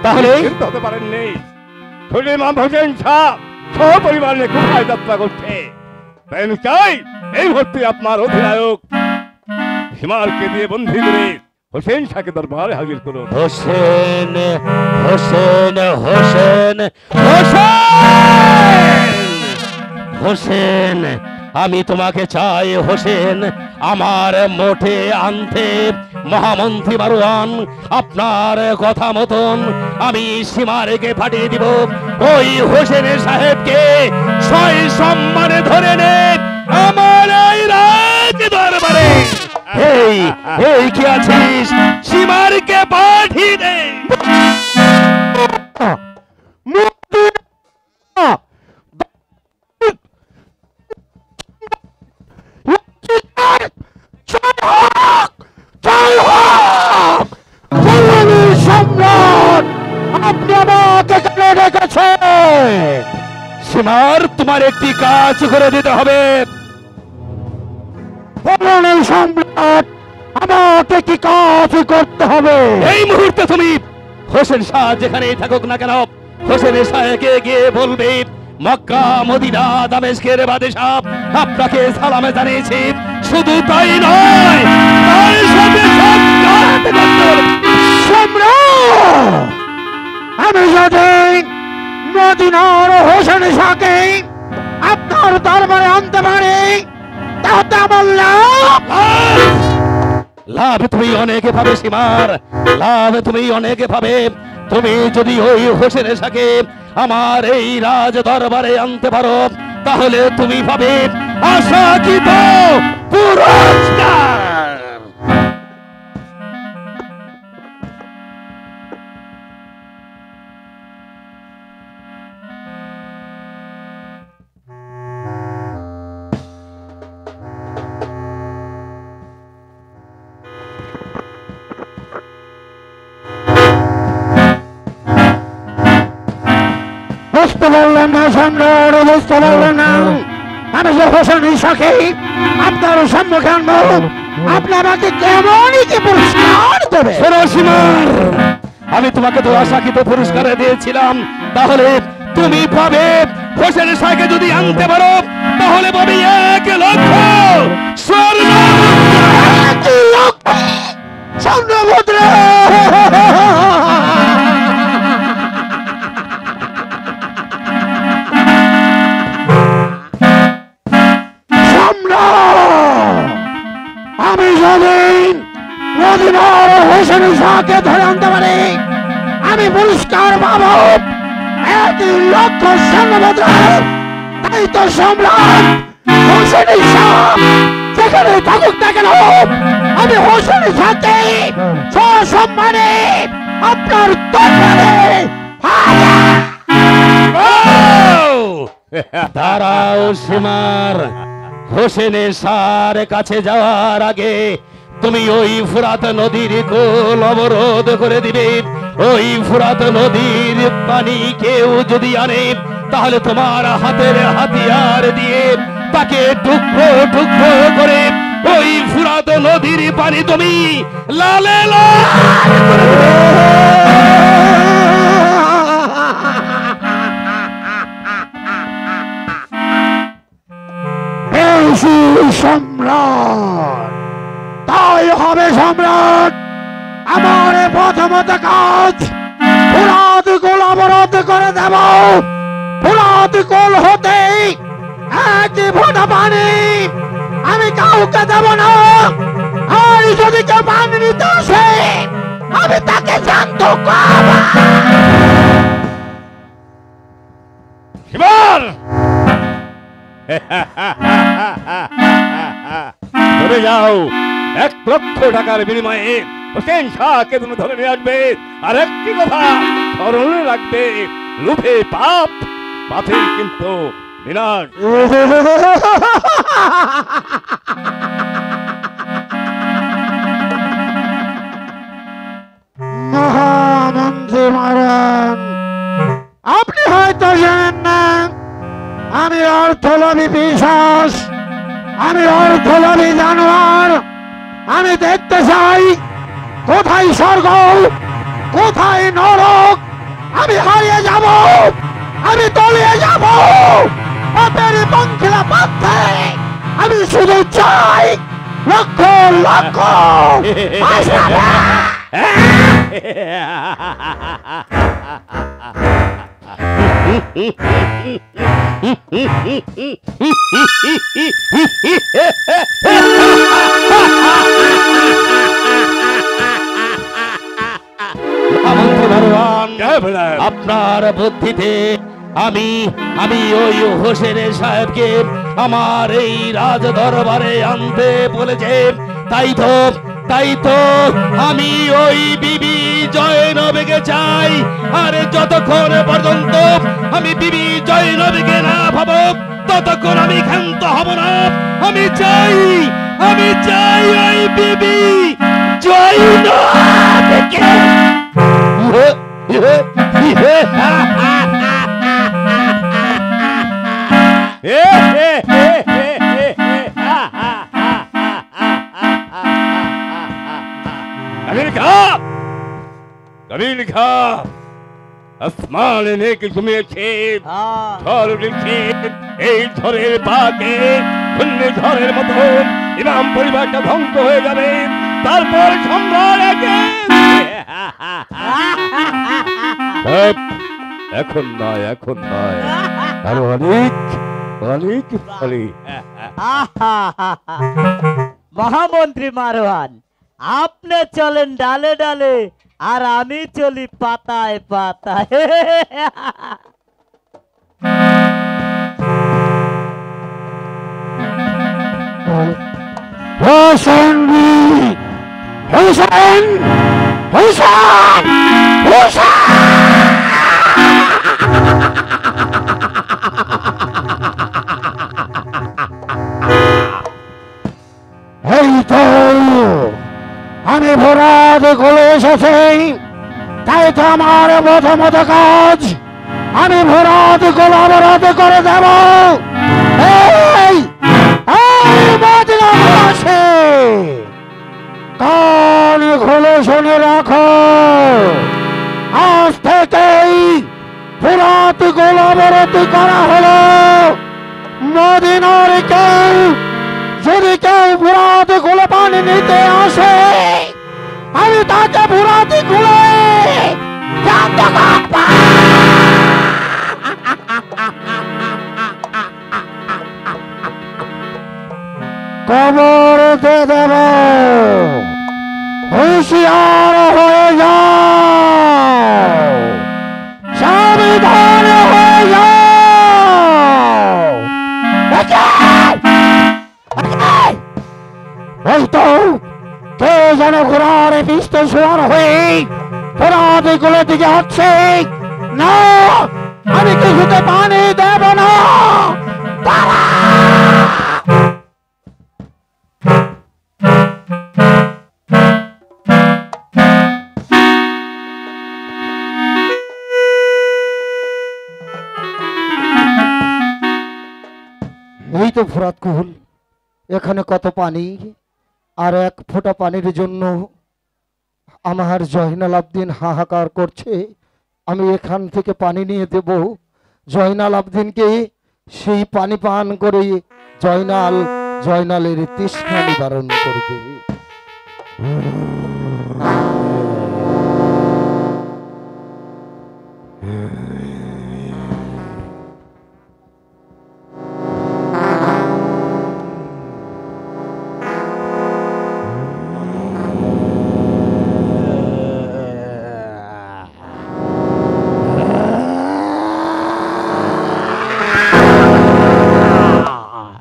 তাহলে হতে পারেননি ইমাম হোসেন সাহ সপরিবার নিয়ে কোথায় যাত্রা করছে? তাই আমি চাই এই মুহূর্তে আপনার অধিনায়ক সীমারকে দিয়ে বন্দী করে হোসেন শাহকে দরবারে হাজির করুন। হোসেন হোসেন হোসেন হোসেন হোসেন আমি তোমাকে চাই হোসেন। আমার মোটে আনতে মহামন্ত্রী মারওয়ান আপনার কথা মতন আমি সীমারেকে পাঠিয়ে দিব। ওই হোসেন সাহেবকে সয় সম্মানে ধরে নে আমার এই রাজ দরবারে। এই এই কি আছিস, সীমারকে পাঠিয়ে দে। আপনি আমাকে কেন ডেকেছেন? সীমার তোমার একটি কাজ করে দিতে হবে। সম্রাট আমাকে কি কাজ করতে হবে? এই মুহূর্তে তুমি হোসেন শাহ যেখানেই থাকুক না কেন হোসেন শাহকে গিয়ে বলবে মক্কা মদিনা দামেস্কের বাদশাহ আপনাকে সালামে জানিয়েছি। শুধু তাই নয়, তার সাথে সম্রাট আমি যদি মদিনার হোসেন শাহকে আপনার দরবারে আনতে পারি তাতে আমার লাভ। লাভ তুমি অনেকে পাবে সীমার, লাভ তুমি অনেকে পাবে। তুমি যদি ওই হোসেন শাহকে আমার এই রাজ দরবারে আনতে পারো তাহলে তুমি পাবে আশাকৃত পুরস্কার। বুঝতে পারলেন না সম্রাট, বুঝতে পারলেন না? আমি যে হোসেন শাহকে আপনার সম্মুখে আনবো আপনি আমাকে কেমনই কি পুরস্কার দেবে? সীমার আমি তোমাকে তো আশাকৃত পুরস্কার দিয়েছিলাম, তাহলে তুমি পাবে হোসেন শাহকে যদি আনতে পারো তাহলে পাবে 1 লক্ষ স্বর্ণ স্বর্ণমুদ্রা। আমি যদি মদিনার হোসেন শাহকে ধরে আনতে পারি আমি পুরস্কার পাবো 1 লক্ষ স্বর্ণমুদ্রা। তাই তো সম্রাট হোসেন শাহ যেখানে থাকুক না কেন আমি হোসেন শাহকে সসম্মানে আপনার দরবারে দাঁড়াও সীমার। হোসেনের শাহর কাছে যাওয়ার আগে তুমি ওই ফুরাত নদীর কোল অবরোধ করে দিবে। ওই ফুরাত নদীর পানি কেউ যদি আনে তাহলে তোমার হাতের হাতিয়ার দিয়ে তাকে টুকরো টুকরো করে ওই ফুরাত নদীর পানি তুমি লালে লাল করে সম্রাট, তাই হবে সম্রাট। আমার প্রথমত কাজ ফুরাত গোল অবরোধ করে দেব। ফুরাত গোল হতে এক ফোঁটা পানি আমি কাউকে দেব না। আর যদি কেউ পানি নিতে আসে আমি তাকে শান্ত করব। শিবর চলে যাও, 1,00,000 টাকার বিনিময়ে হোসেন শাহকে তুমি ধরে নিয়ে আসবে। আর একটি কথা স্মরণে রাখবে, লোভে পাপ, পাপের কিন্তু বিনাশ। মহামন্ত্রী মারান, আপনি হয়তো জানেন না আমি অর্থলোভী পিশাচ, আমি অর্থলোভী জানোয়ার। আমি দেখতে চাই কোথায় স্বর্গ, কোথায় নরক। আমি হারিয়ে যাব, আমি তলিয়ে যাব পাপের পঙ্খিলা পথে। আমি শুধু চাই লক্ষ লক্ষ আপনার বুদ্ধিতে আমি ওই হোসেন সাহেবকে আমার এই রাজ দরবারে আনতে বলেছে। তাই তো আমি ওই বিবি জয়নবীকে চাই। আর যতক্ষণ পর্যন্ত আমি বিবি জয়নবীকে না পাবো ততক্ষণ আমি ক্ষান্ত হব না। আমি চাই ওই বিবি জয়নবীকে। कबीर खा আসমান নেকি ঘুমিয়েছে, ঝড় উঠেছে। এই ঝড়ের পাকে ঘূর্ণি ঝড়ের মতো ইমাম পরিবারটা ধ্বংস হয়ে যাবে। তারপর সম্রাট এখন নয় আরো অনেক পরে। মহামন্ত্রী মারওয়ান, আপনি চলেন ডালে ডালে আর আমি চলি পাতায় পাতায়। হোসেন হোসেন হোসেন হোসেন এই তো আমি ভরাট করে এসেছি। তাই তো আমার প্রথমত কাজ আমি ভরাট গোল অবরোধ করে দেব। কান খুলে শুনে রাখো, আজ থেকেই ফুরাত গোল অবরোধ করা হলো। মদিনার কেউ যদি কেউ ফুরাত গোলে পানি নিতে আসে আমি তাকে ফুরাত গোলে শান্ত করব। কবর দিয়ে দেব। হুঁশিয়ার হয়ে যাও, সাবধান হয়ে যাও। ওই তো কে যেন ঘোড়ার পিষ্টে শোয়ার হয়ে ফেরাত গুলো দিকে হচ্ছে। না, আমি কিছুতে পানি দেব না। এই তো ফুরাত কুল, এখানে কত পানি, আর এক ফোঁটা পানির জন্য আমার জয়নাল আবদিন হাহাকার করছে। আমি এখান থেকে পানি নিয়ে দেব জয়নাল আবদিনকে, সেই পানি পান করে জয়নালের তৃষ্ণা নিবারণ করবে।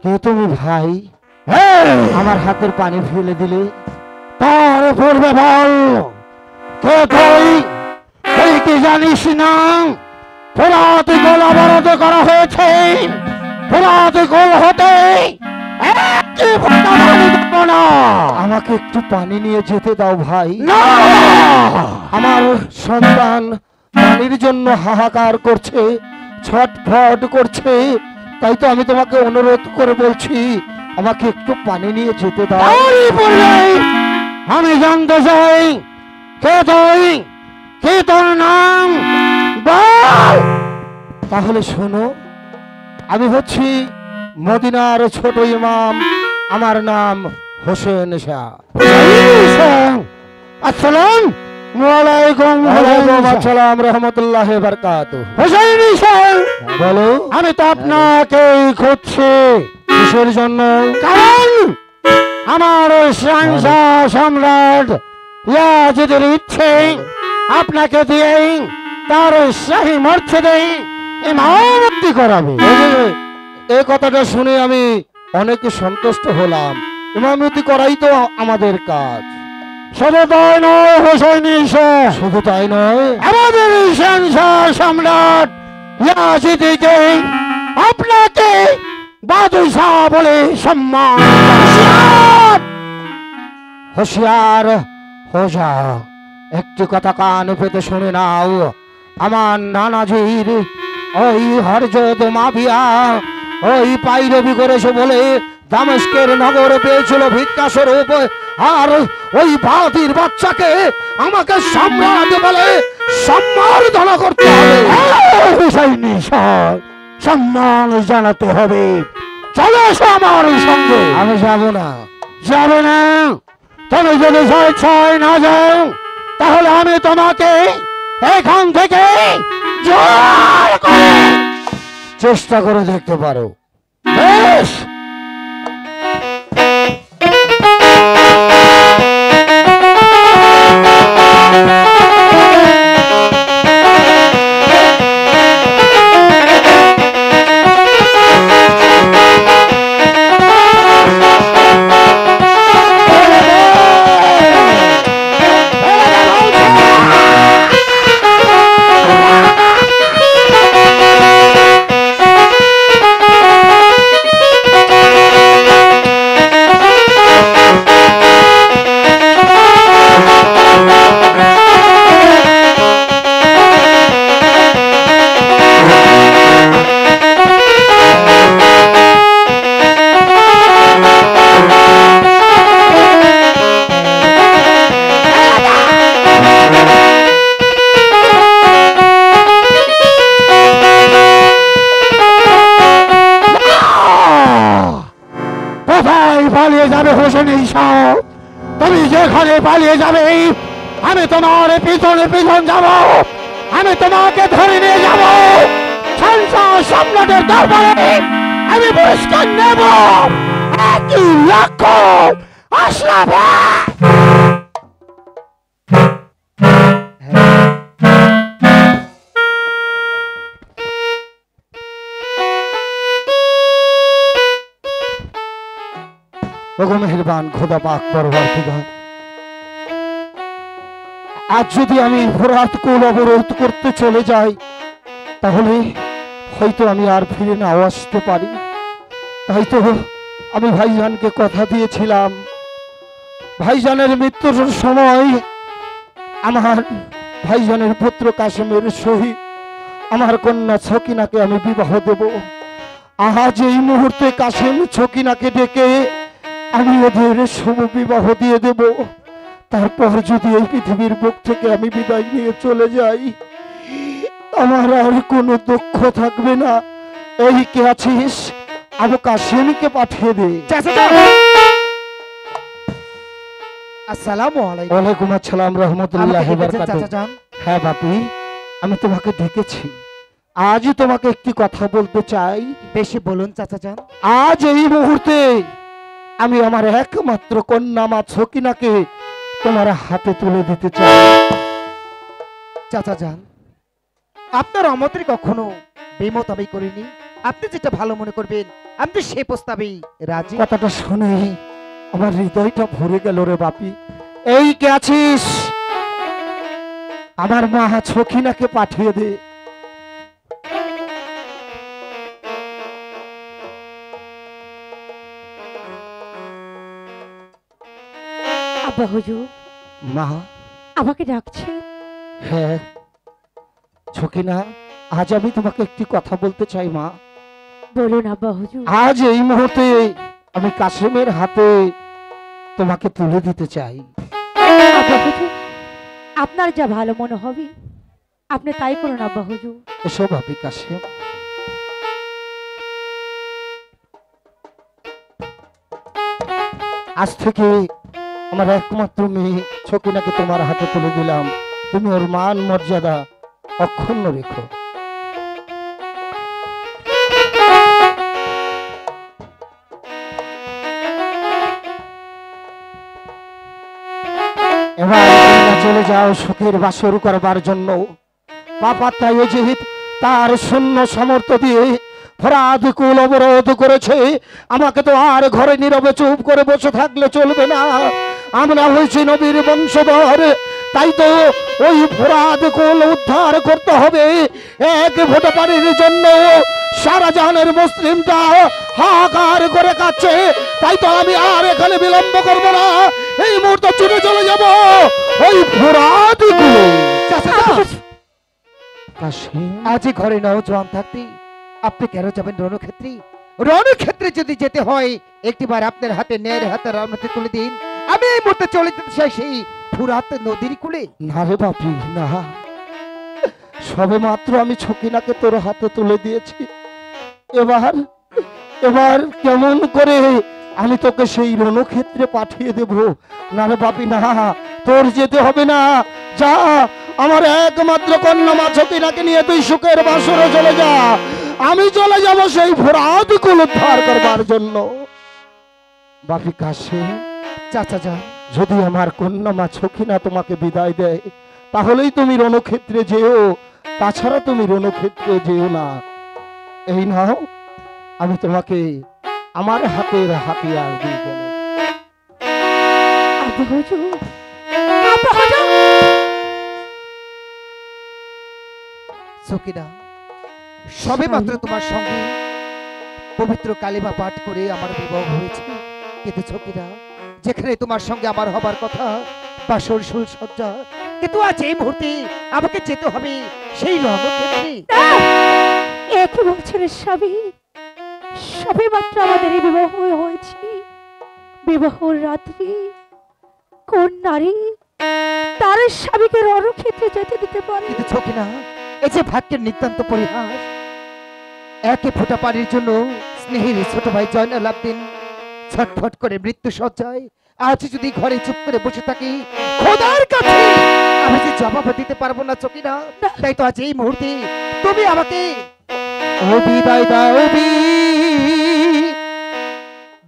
কে তুমি ভাই? আমার হাতের পানি ফেলে দিলে। তার পূর্বে বল, কে তুই? তুই কি জানিস না ফোরাত গোল অবরোধ করা হয়েছে? ফোরাত গোল হতে একটি ফোঁটা পানি দেব না। আমাকে একটু পানি নিয়ে যেতে দাও ভাই। না, আমার সন্তান পানির জন্য হাহাকার করছে, ছটফট করছে, তাই তো আমি তোমাকে অনুরোধ করে বলছি আমাকে একটু পানি নিয়ে যেতে দাও। আমি জানতে চাই কে তুই, কে তোর নাম বল। তাহলে শোনো, আমি হচ্ছি মদিনার ছোট ইমাম, আমার নাম হোসেন শাহ। আসসালাম ওয়ালাইকুম আসসালাম রহমতুল্লাহ বারাকাতুহু। হোসেন শাহ বলো। আমি তো আপনাকেই খুঁজছি। কিসের জন্য? কারণ আমার শাহজাহান সম্রাট ইয়াজিদের ইচ্ছে আপনাকে দিয়ে তার শাহী মর্যাদা ইমামতি করাবে। এই কথাটা শুনে আমি অনেক সন্তুষ্ট হলাম। ইমামতি করাই তো আমাদের কাজ। শুধু তাই নয় হোসেন শাহ, শুধু তাই নয়, আমাদের শাহজাহান সম্রাট ইয়াজিদকে আপনাকে বাদশাহ বলে সম্মান। হোশিয়ার হো যাও, একটি কথা কান পেতে শুনে নাও। আমার নানাজির ওই হরজত মাফিয়া ওই পাইরবি করেছে বলে দামেস্কের নগরে পেয়েছিল ভিক্ষা স্বরূপ, আর ওই বাতির বাচ্চাকে আমাকে সম্রাট বলে সম্মাননা করতে হবে। সম্মান জানাতে হবে। চলে এসো আমার সঙ্গে। আমি যাব না। যাবে না? তুমি যদি ছয় না যাও তাহলে আমি তোমাকে এখান থেকে জোর করে চেষ্টা করে দেখতে পারো। বেশ, পালিয়ে যাবে হোসেন শাহ? তুমি যেখানে পালিয়ে যাবে আমি তোমার পিছনে পিছন যাব, আমি তোমাকে ধরে নিয়ে যাব শাহজাহান সম্রাটের দরবারে। আমি পুরস্কার নেব 1 লক্ষ আশরাফ। ওগো মেহেরবান খোদা পাক পরবর্তীকার, আজ যদি আমি ফোরাত কোল অবরোধ করতে চলে যাই তাহলে হয়তো আমি আর ফিরে নাও আসতে পারি। তাই তো আমি ভাইজানকে কথা দিয়েছিলাম, ভাইজানের মৃত্যুর সময় আমার ভাইজানের পুত্র কাশেমের সহিত আমার কন্যা ছকিনাকে আমি বিবাহ দেব। আজ এই মুহূর্তে কাশেম ছকিনাকে ডেকে আমি ওদের শুভ বিবাহ দিয়ে দেব। তারপর যদি এই পৃথিবীর বুক থেকে আমি বিদায় নিয়ে চলে যাই, আমার আর কোনো দুঃখ থাকবে না। এই কে আছিস, আবু কাসিমকে পাঠিয়ে দে। আসসালামু আলাইকুম। ওয়ালাইকুম আসসালাম রহমতুল্লাহ আমাকে ডেকেছেন বারাকাতুহু। চাচা যান? হ্যাঁ বাপি, আমি তোমাকে ডেকেছি। আজ তোমাকে একটি কথা বলতে চাই। বেশি বলুন চাচা যান। আজ এই মুহূর্তে আমি আমার একমাত্র কন্যা মা ছকিনাকে তোমার হাতে তুলে দিতে চাই। চাচা যান, আপনার অমতে কখনো বিমত আমি করিনি। আপনি যেটা ভালো মনে করবেন আমি তো সে প্রস্তাবেই রাজি। কথাটা শুনে আমার হৃদয়টা ভরে গেল রে বাপি। এই কে আছিস, আমার মা ছকিনাকে পাঠিয়ে দে। আব্বা হুজুর মা, আমাকে ডাকছে? হ্যাঁ ছকিনা, আজ আমি তোমাকে একটি কথা বলতে চাই মা। বলুন আব্বা হুজুর। আজ এই মুহূর্তে আমি কাসেমের হাতে তোমাকে তুলে দিতে চাই। আব্বা হুজুর, আপনার যা ভালো মনে হবে আপনি তাই করুন আব্বা হুজুর। এসো ভাবি কাসেম। আজ থেকে আমার একমাত্র মেয়ে ছকিনাকে তোমার হাতে তুলে দিলাম। তুমি ওর মান মর্যাদা অক্ষুণ্ণ রেখো। এবার তোমরা চলে যাও সুখের বাসর করবার জন্য। বাবা তাই অজিত তার শূন্য সামর্থ্য দিয়ে ফরাদ কুল অবরোধ করেছে। আমাকে তো আর ঘরে নীরবে চুপ করে বসে থাকলে চলবে না। আমরা হয়েছি নবীর বংশধর, তাই তো ওই ফরাদ কুল উদ্ধার করতে হবে। এক ফোঁটা পানির জন্য সারা জাহানের মুসলিমটা হাহাকার করে কাচ্ছে। তাই তো আমি আর এখানে বিলম্ব করবো না, এই মুহূর্তে ছুটে চলে যাব ওই ফরাদ কুলে। আজই ঘরে নাও জোয়ান থাকতে আপনি কেন যাবেন রণক্ষেত্রে? রণক্ষেত্রে যদি যেতে হয় একটিবার আপনার হাতে ন্যায়ের হাতে রণতে তুলে দিন। আমি এই মুহূর্তে চলে যেতে চাই সেই ফুরাত নদীর কূলে। না রে বাপি না, সবে মাত্র আমি ছকিনাকে তোর হাতে তুলে দিয়েছি। এবার এবার কেমন করে আমি তোকে সেই রণক্ষেত্রে পাঠিয়ে দেব? না রে বাপি না, তোর যেতে হবে না। যা, আমার একমাত্র কন্যা মা ছকিনাকে নিয়ে তুই সুখের বাসরে চলে যা। আমি চলে যাব সেই ফরাদ কুল উদ্ধার করবার জন্য। বাপি কাসেম, চাচা যান, যদি আমার কন্যা মা ছকিনা তোমাকে বিদায় দেয় তাহলেই তুমি রণক্ষেত্রে যেও, তাছাড়া তুমি রণক্ষেত্রে যেও না। এই নাও, আমি তোমাকে আমার হাতের হাতিয়ার দিয়ে গেল। আব্বা হুজুর, আব্বা হুজুর। সকিনা, সবে মাত্র তোমার সঙ্গে পবিত্র কালিমা পাঠ করে আমার বিবাহ হয়েছে। কিন্তু সকিনা, যেখানে তোমার সঙ্গে আমার হবার কথা বাসর সজ্জা, কিন্তু আজ এই মুহূর্তে আমাকে যেতে হবে সেই রণক্ষেত্রে। একই বছরের স্বামী, সবে মাত্র আমাদের এই বিবাহ হয়েছে। বিবাহর রাত্রি কোন নারী তার স্বামীকে রণক্ষেত্রে যেতে দিতে পারে? কিন্তু সকিনা, এই যে ভাগ্যের নিতান্ত পরিহাস। একে ফোঁটা পানির জন্য স্নেহের ছোট ভাই জয়নাল আবদিন ছটফট করে মৃত্যু সজ্জায়। আজ যদি ঘরে চুপ করে বসে থাকি, খোদার কাছে আমি যে জবাব দিতে পারবো না সকিনা। তাই তো আজ এই মুহূর্তে তুমি আমাকে বিদায় দাও,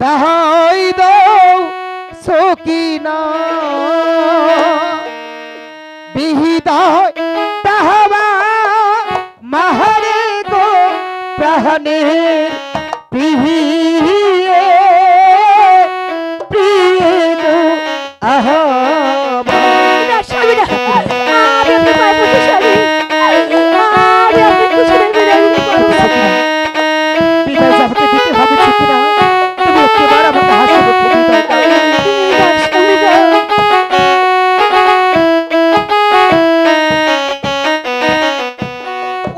দাহাই দাও সকিনা, বিদায় দাহবা মাহারে গো প্রাণের প্রিয়ে, প্রিয়ে গো আহা। না, স্বামী না, আমি আপনার পায়ে পড়ছি স্বামী। আমি আপনার পিছনে বিদায় নিতে পারবো না। বিদায় যাবতে দিতে হবে সকিনা। তুমি একবার আমাকে হাসি মুখে বিদায় দাও। না, স্বামী না।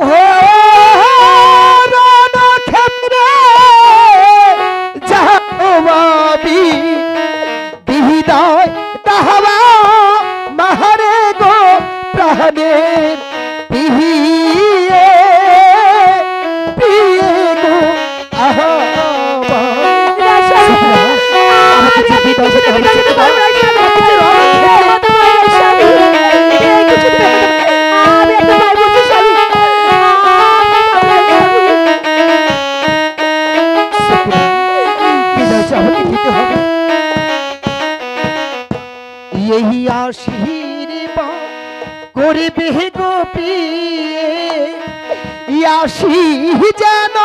ও রণক্ষেত্র প্রাণের পিয়ে পিয়ে গো আহা यही आशीर्वाद করিবে গো প্রিয়ে আসি যেন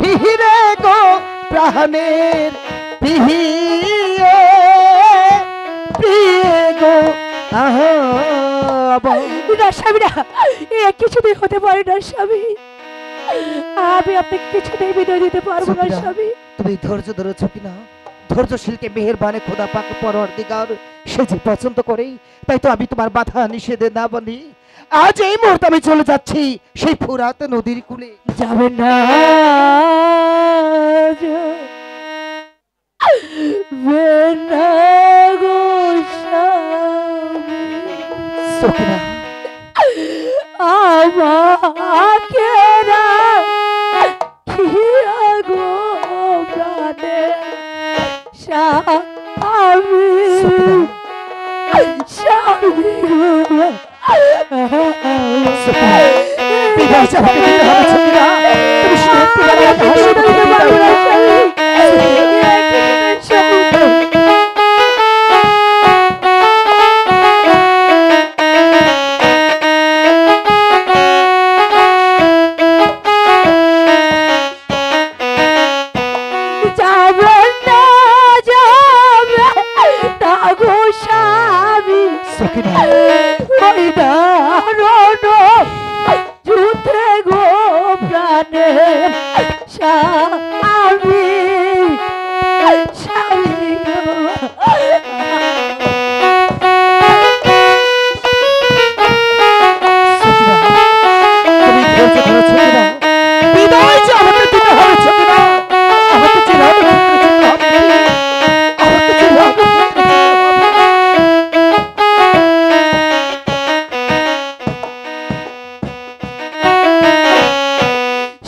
ফিরে গো প্রাণের প্রিয়ে প্রিয়ে গো আহা না স্বামী না, এ কিছুতেই হতে পারে না স্বামী। আমি আপনাকে কিছুতেই বিদায় দিতে পারবো না স্বামী। তুমি ধৈর্য ধরেছো কিনা? ধৈর্যশীলকে মেহেরবানে খোদা পাক পরওয়ারদিগার সে যে পছন্দ করে, তাই তো আমি তোমার বাধা নিষেধে না বলি আজ এই মুহূর্তে আমি চলে যাচ্ছি সেই ফুরাত নদীর কূলে। যাবেন না গো স্বামী, সখিনা আমাকে রাখিয়া গো প্রাণে স্বামী স্বামী গো। বিদায় চাইতে দিতে হবে সখিনা, তুমি সত্যি করে পারবে না স্বামী। যুদ্ধে গো প্রাণে স্বামী স্বামী গো। বিদায় যে আমাকে দিতে হবে সখিনা, আমাকে চিরদিন হবে, আমাকে চিরদিন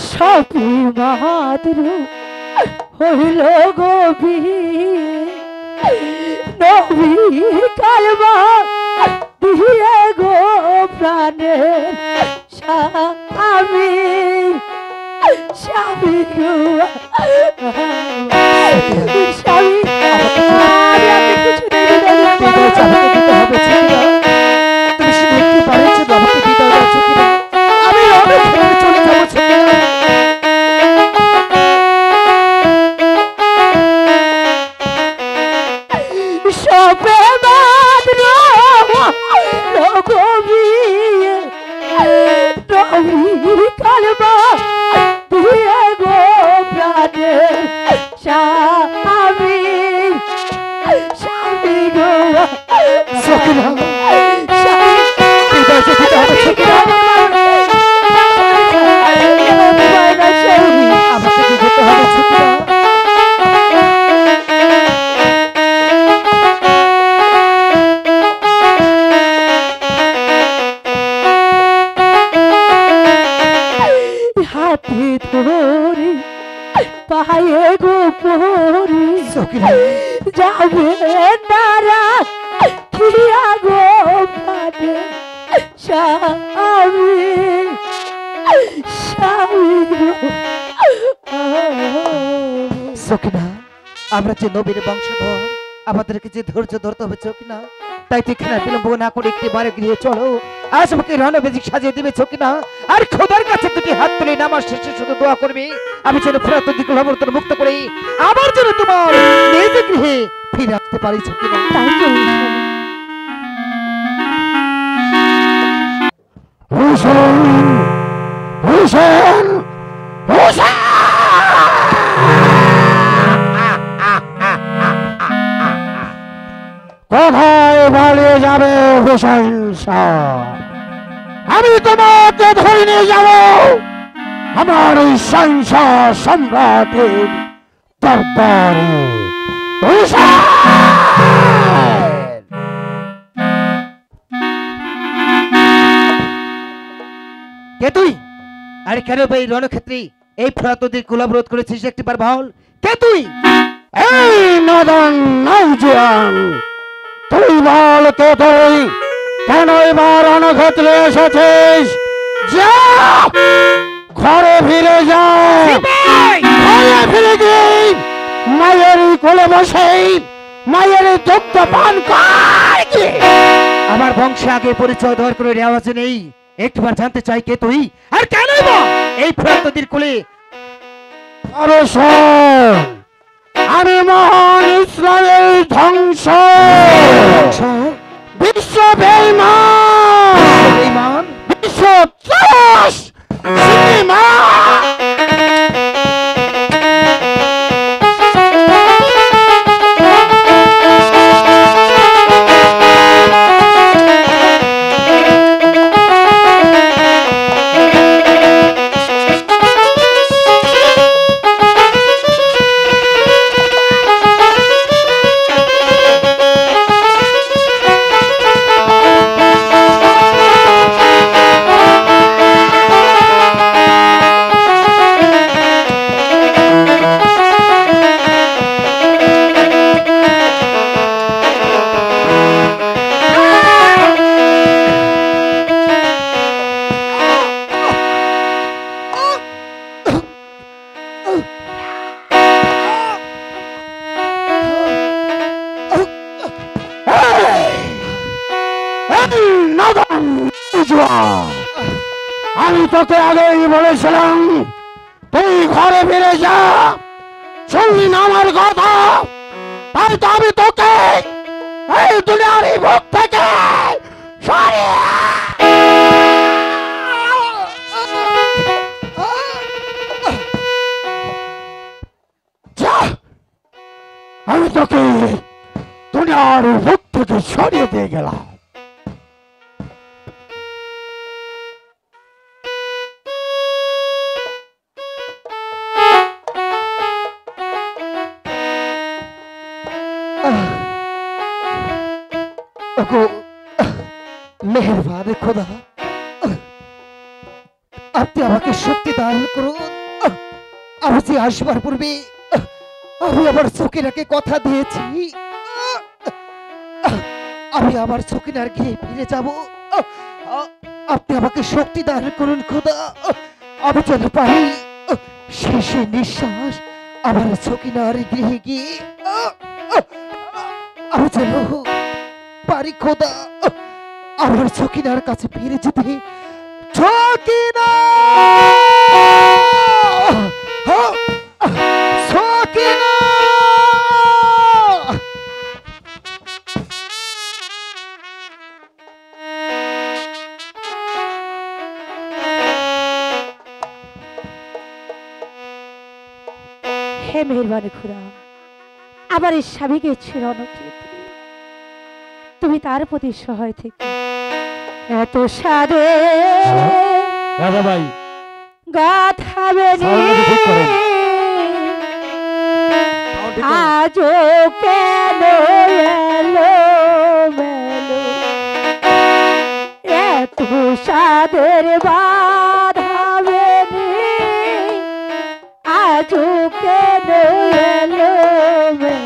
সপি মাহাদুর হইল গো বিয়ে, নবী কালমা দিয়ে গো প্রাণে স্বামী স্বামী গো স্বামী। আমি আপনাকে কিছুতেই বিদায় দিতে পারবো না। আমাকে দিতে হবে সখিনা, তুমি শুধু একটু পারের জন্য আমাকে বিদায় দাও সখিনা, আমি অনেক ছেড়ে চলে যাবো সখিনা। সপে বাদ রঘুবীর নবী কালমা দিয়ে গো প্রাণে স্বামী স্বামী গো সখিনা স্বামী। বিদায় যে দিতে হবে সখিনা, আমাকে যে যেতে হবে সখিনা। হাতে ধরে পায়ে গো পরি সখিনা যাবে তারা খিয়া গো প্রাণে স্বামী স্বামী গো। সখিনা আমরা যে নবীর বংশধর, আমাদেরকে যে ধৈর্য ধরতে হবে সখিনা, তাই তো এখানে বিলম্ব না করে একটি বারে গৃহে চলো। আজ আমাকে রণবেদিক সাজিয়ে দিবে সখিনা, আর খোদার কাছে দুটি হাত তুলে নামাজ শেষে শুধু দোয়া করবে আমি যেন ফুরাত দিকে লবর্তন মুক্ত করে আবার যেন তোমার নিজ গৃহে ফিরে আসতে পারি সখিনা। তাই চলুন হুসেন হুসেন হুসেন কোথায় পালিয়ে যাবে হুসেন শাহ? আমি তোমাকে ধরে নিয়ে যাব আমার এই সংসার সম্রাটের দরবারে। হুসেন কে তুই? আর কেন ভাই রণক্ষেত্রে এই ফ্রাতদের গোলাবরোধ করেছিস একটিবার বল, কে তুই? এই নদন নৌজওয়ান, তুই বল কে তুই? কেন এবার রণক্ষেত্রে এসেছিস? যা ঘরে ফিরে যা, ঘরে ফিরে গিয়ে মায়ের কোলে বসে মায়ের দুগ্ধ পান কর। আমার বংশে আগে পরিচয় দেওয়ার কোনো রেওয়াজ নেই, একবার জানতে চাই কে তুই আর কেন এই ফ্রাতদের কোলে? আরে শোন, আমি মহান ইসরায়েল ধ্বংস বিশ্ব বেঈমান বিশ্ব ত্রাস আমি তোকে আগেই বলেছিলাম তুই ঘরে ফিরে যা, শুনলি না আমার কথা? তাই তো আমি তোকে এই দুনিয়ার বুক থেকে সরিয়ে যা, আমি তোকে দুনিয়ার বুক থেকে সরিয়ে দিয়ে গেলাম। মেহেরবান খোদা, আপনি আমাকে শক্তি দান করুন। আমি যে আসবার পূর্বে আমি আমার সকিনাকে কথা দিয়েছি আমি আমার সকিনার গৃহে ফিরে যাব। আপনি আমাকে শক্তি দান করুন খোদা, আমি যেন পারি শেষে নিঃশ্বাস আমার সকিনার গৃহে গিয়ে আমি যেন পারি খোদা আমার সকিনার কাছে ফিরে যেতে। সকিনা, সকিনা, হে মেহেরবান খুদা, আমার এই স্বামীকে ছিল রণক্ষেত্রে, তুমি তার প্রতি সহায় থেকে এত সাদে রাজা ভাই গাথাবে আজও কেন এলো মেলো এত সাদের বাধাবে আজও কেন এলো মেলো।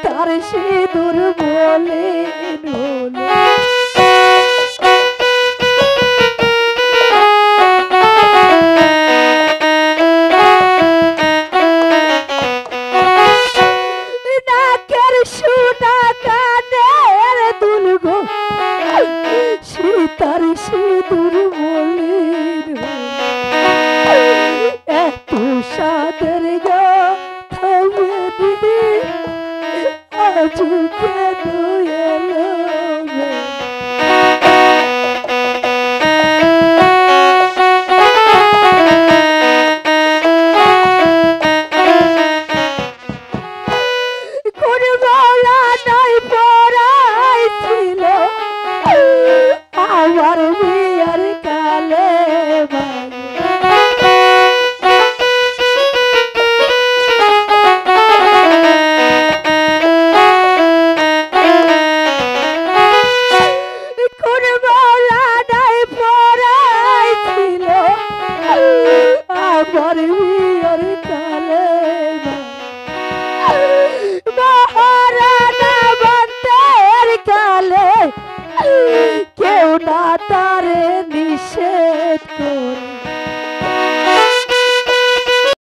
তার সিঁদুর বলে নাকের সোনা কানের দুল গো সীতার সিঁদুর বলে এত সাদের গা থামে আজ কেন এলো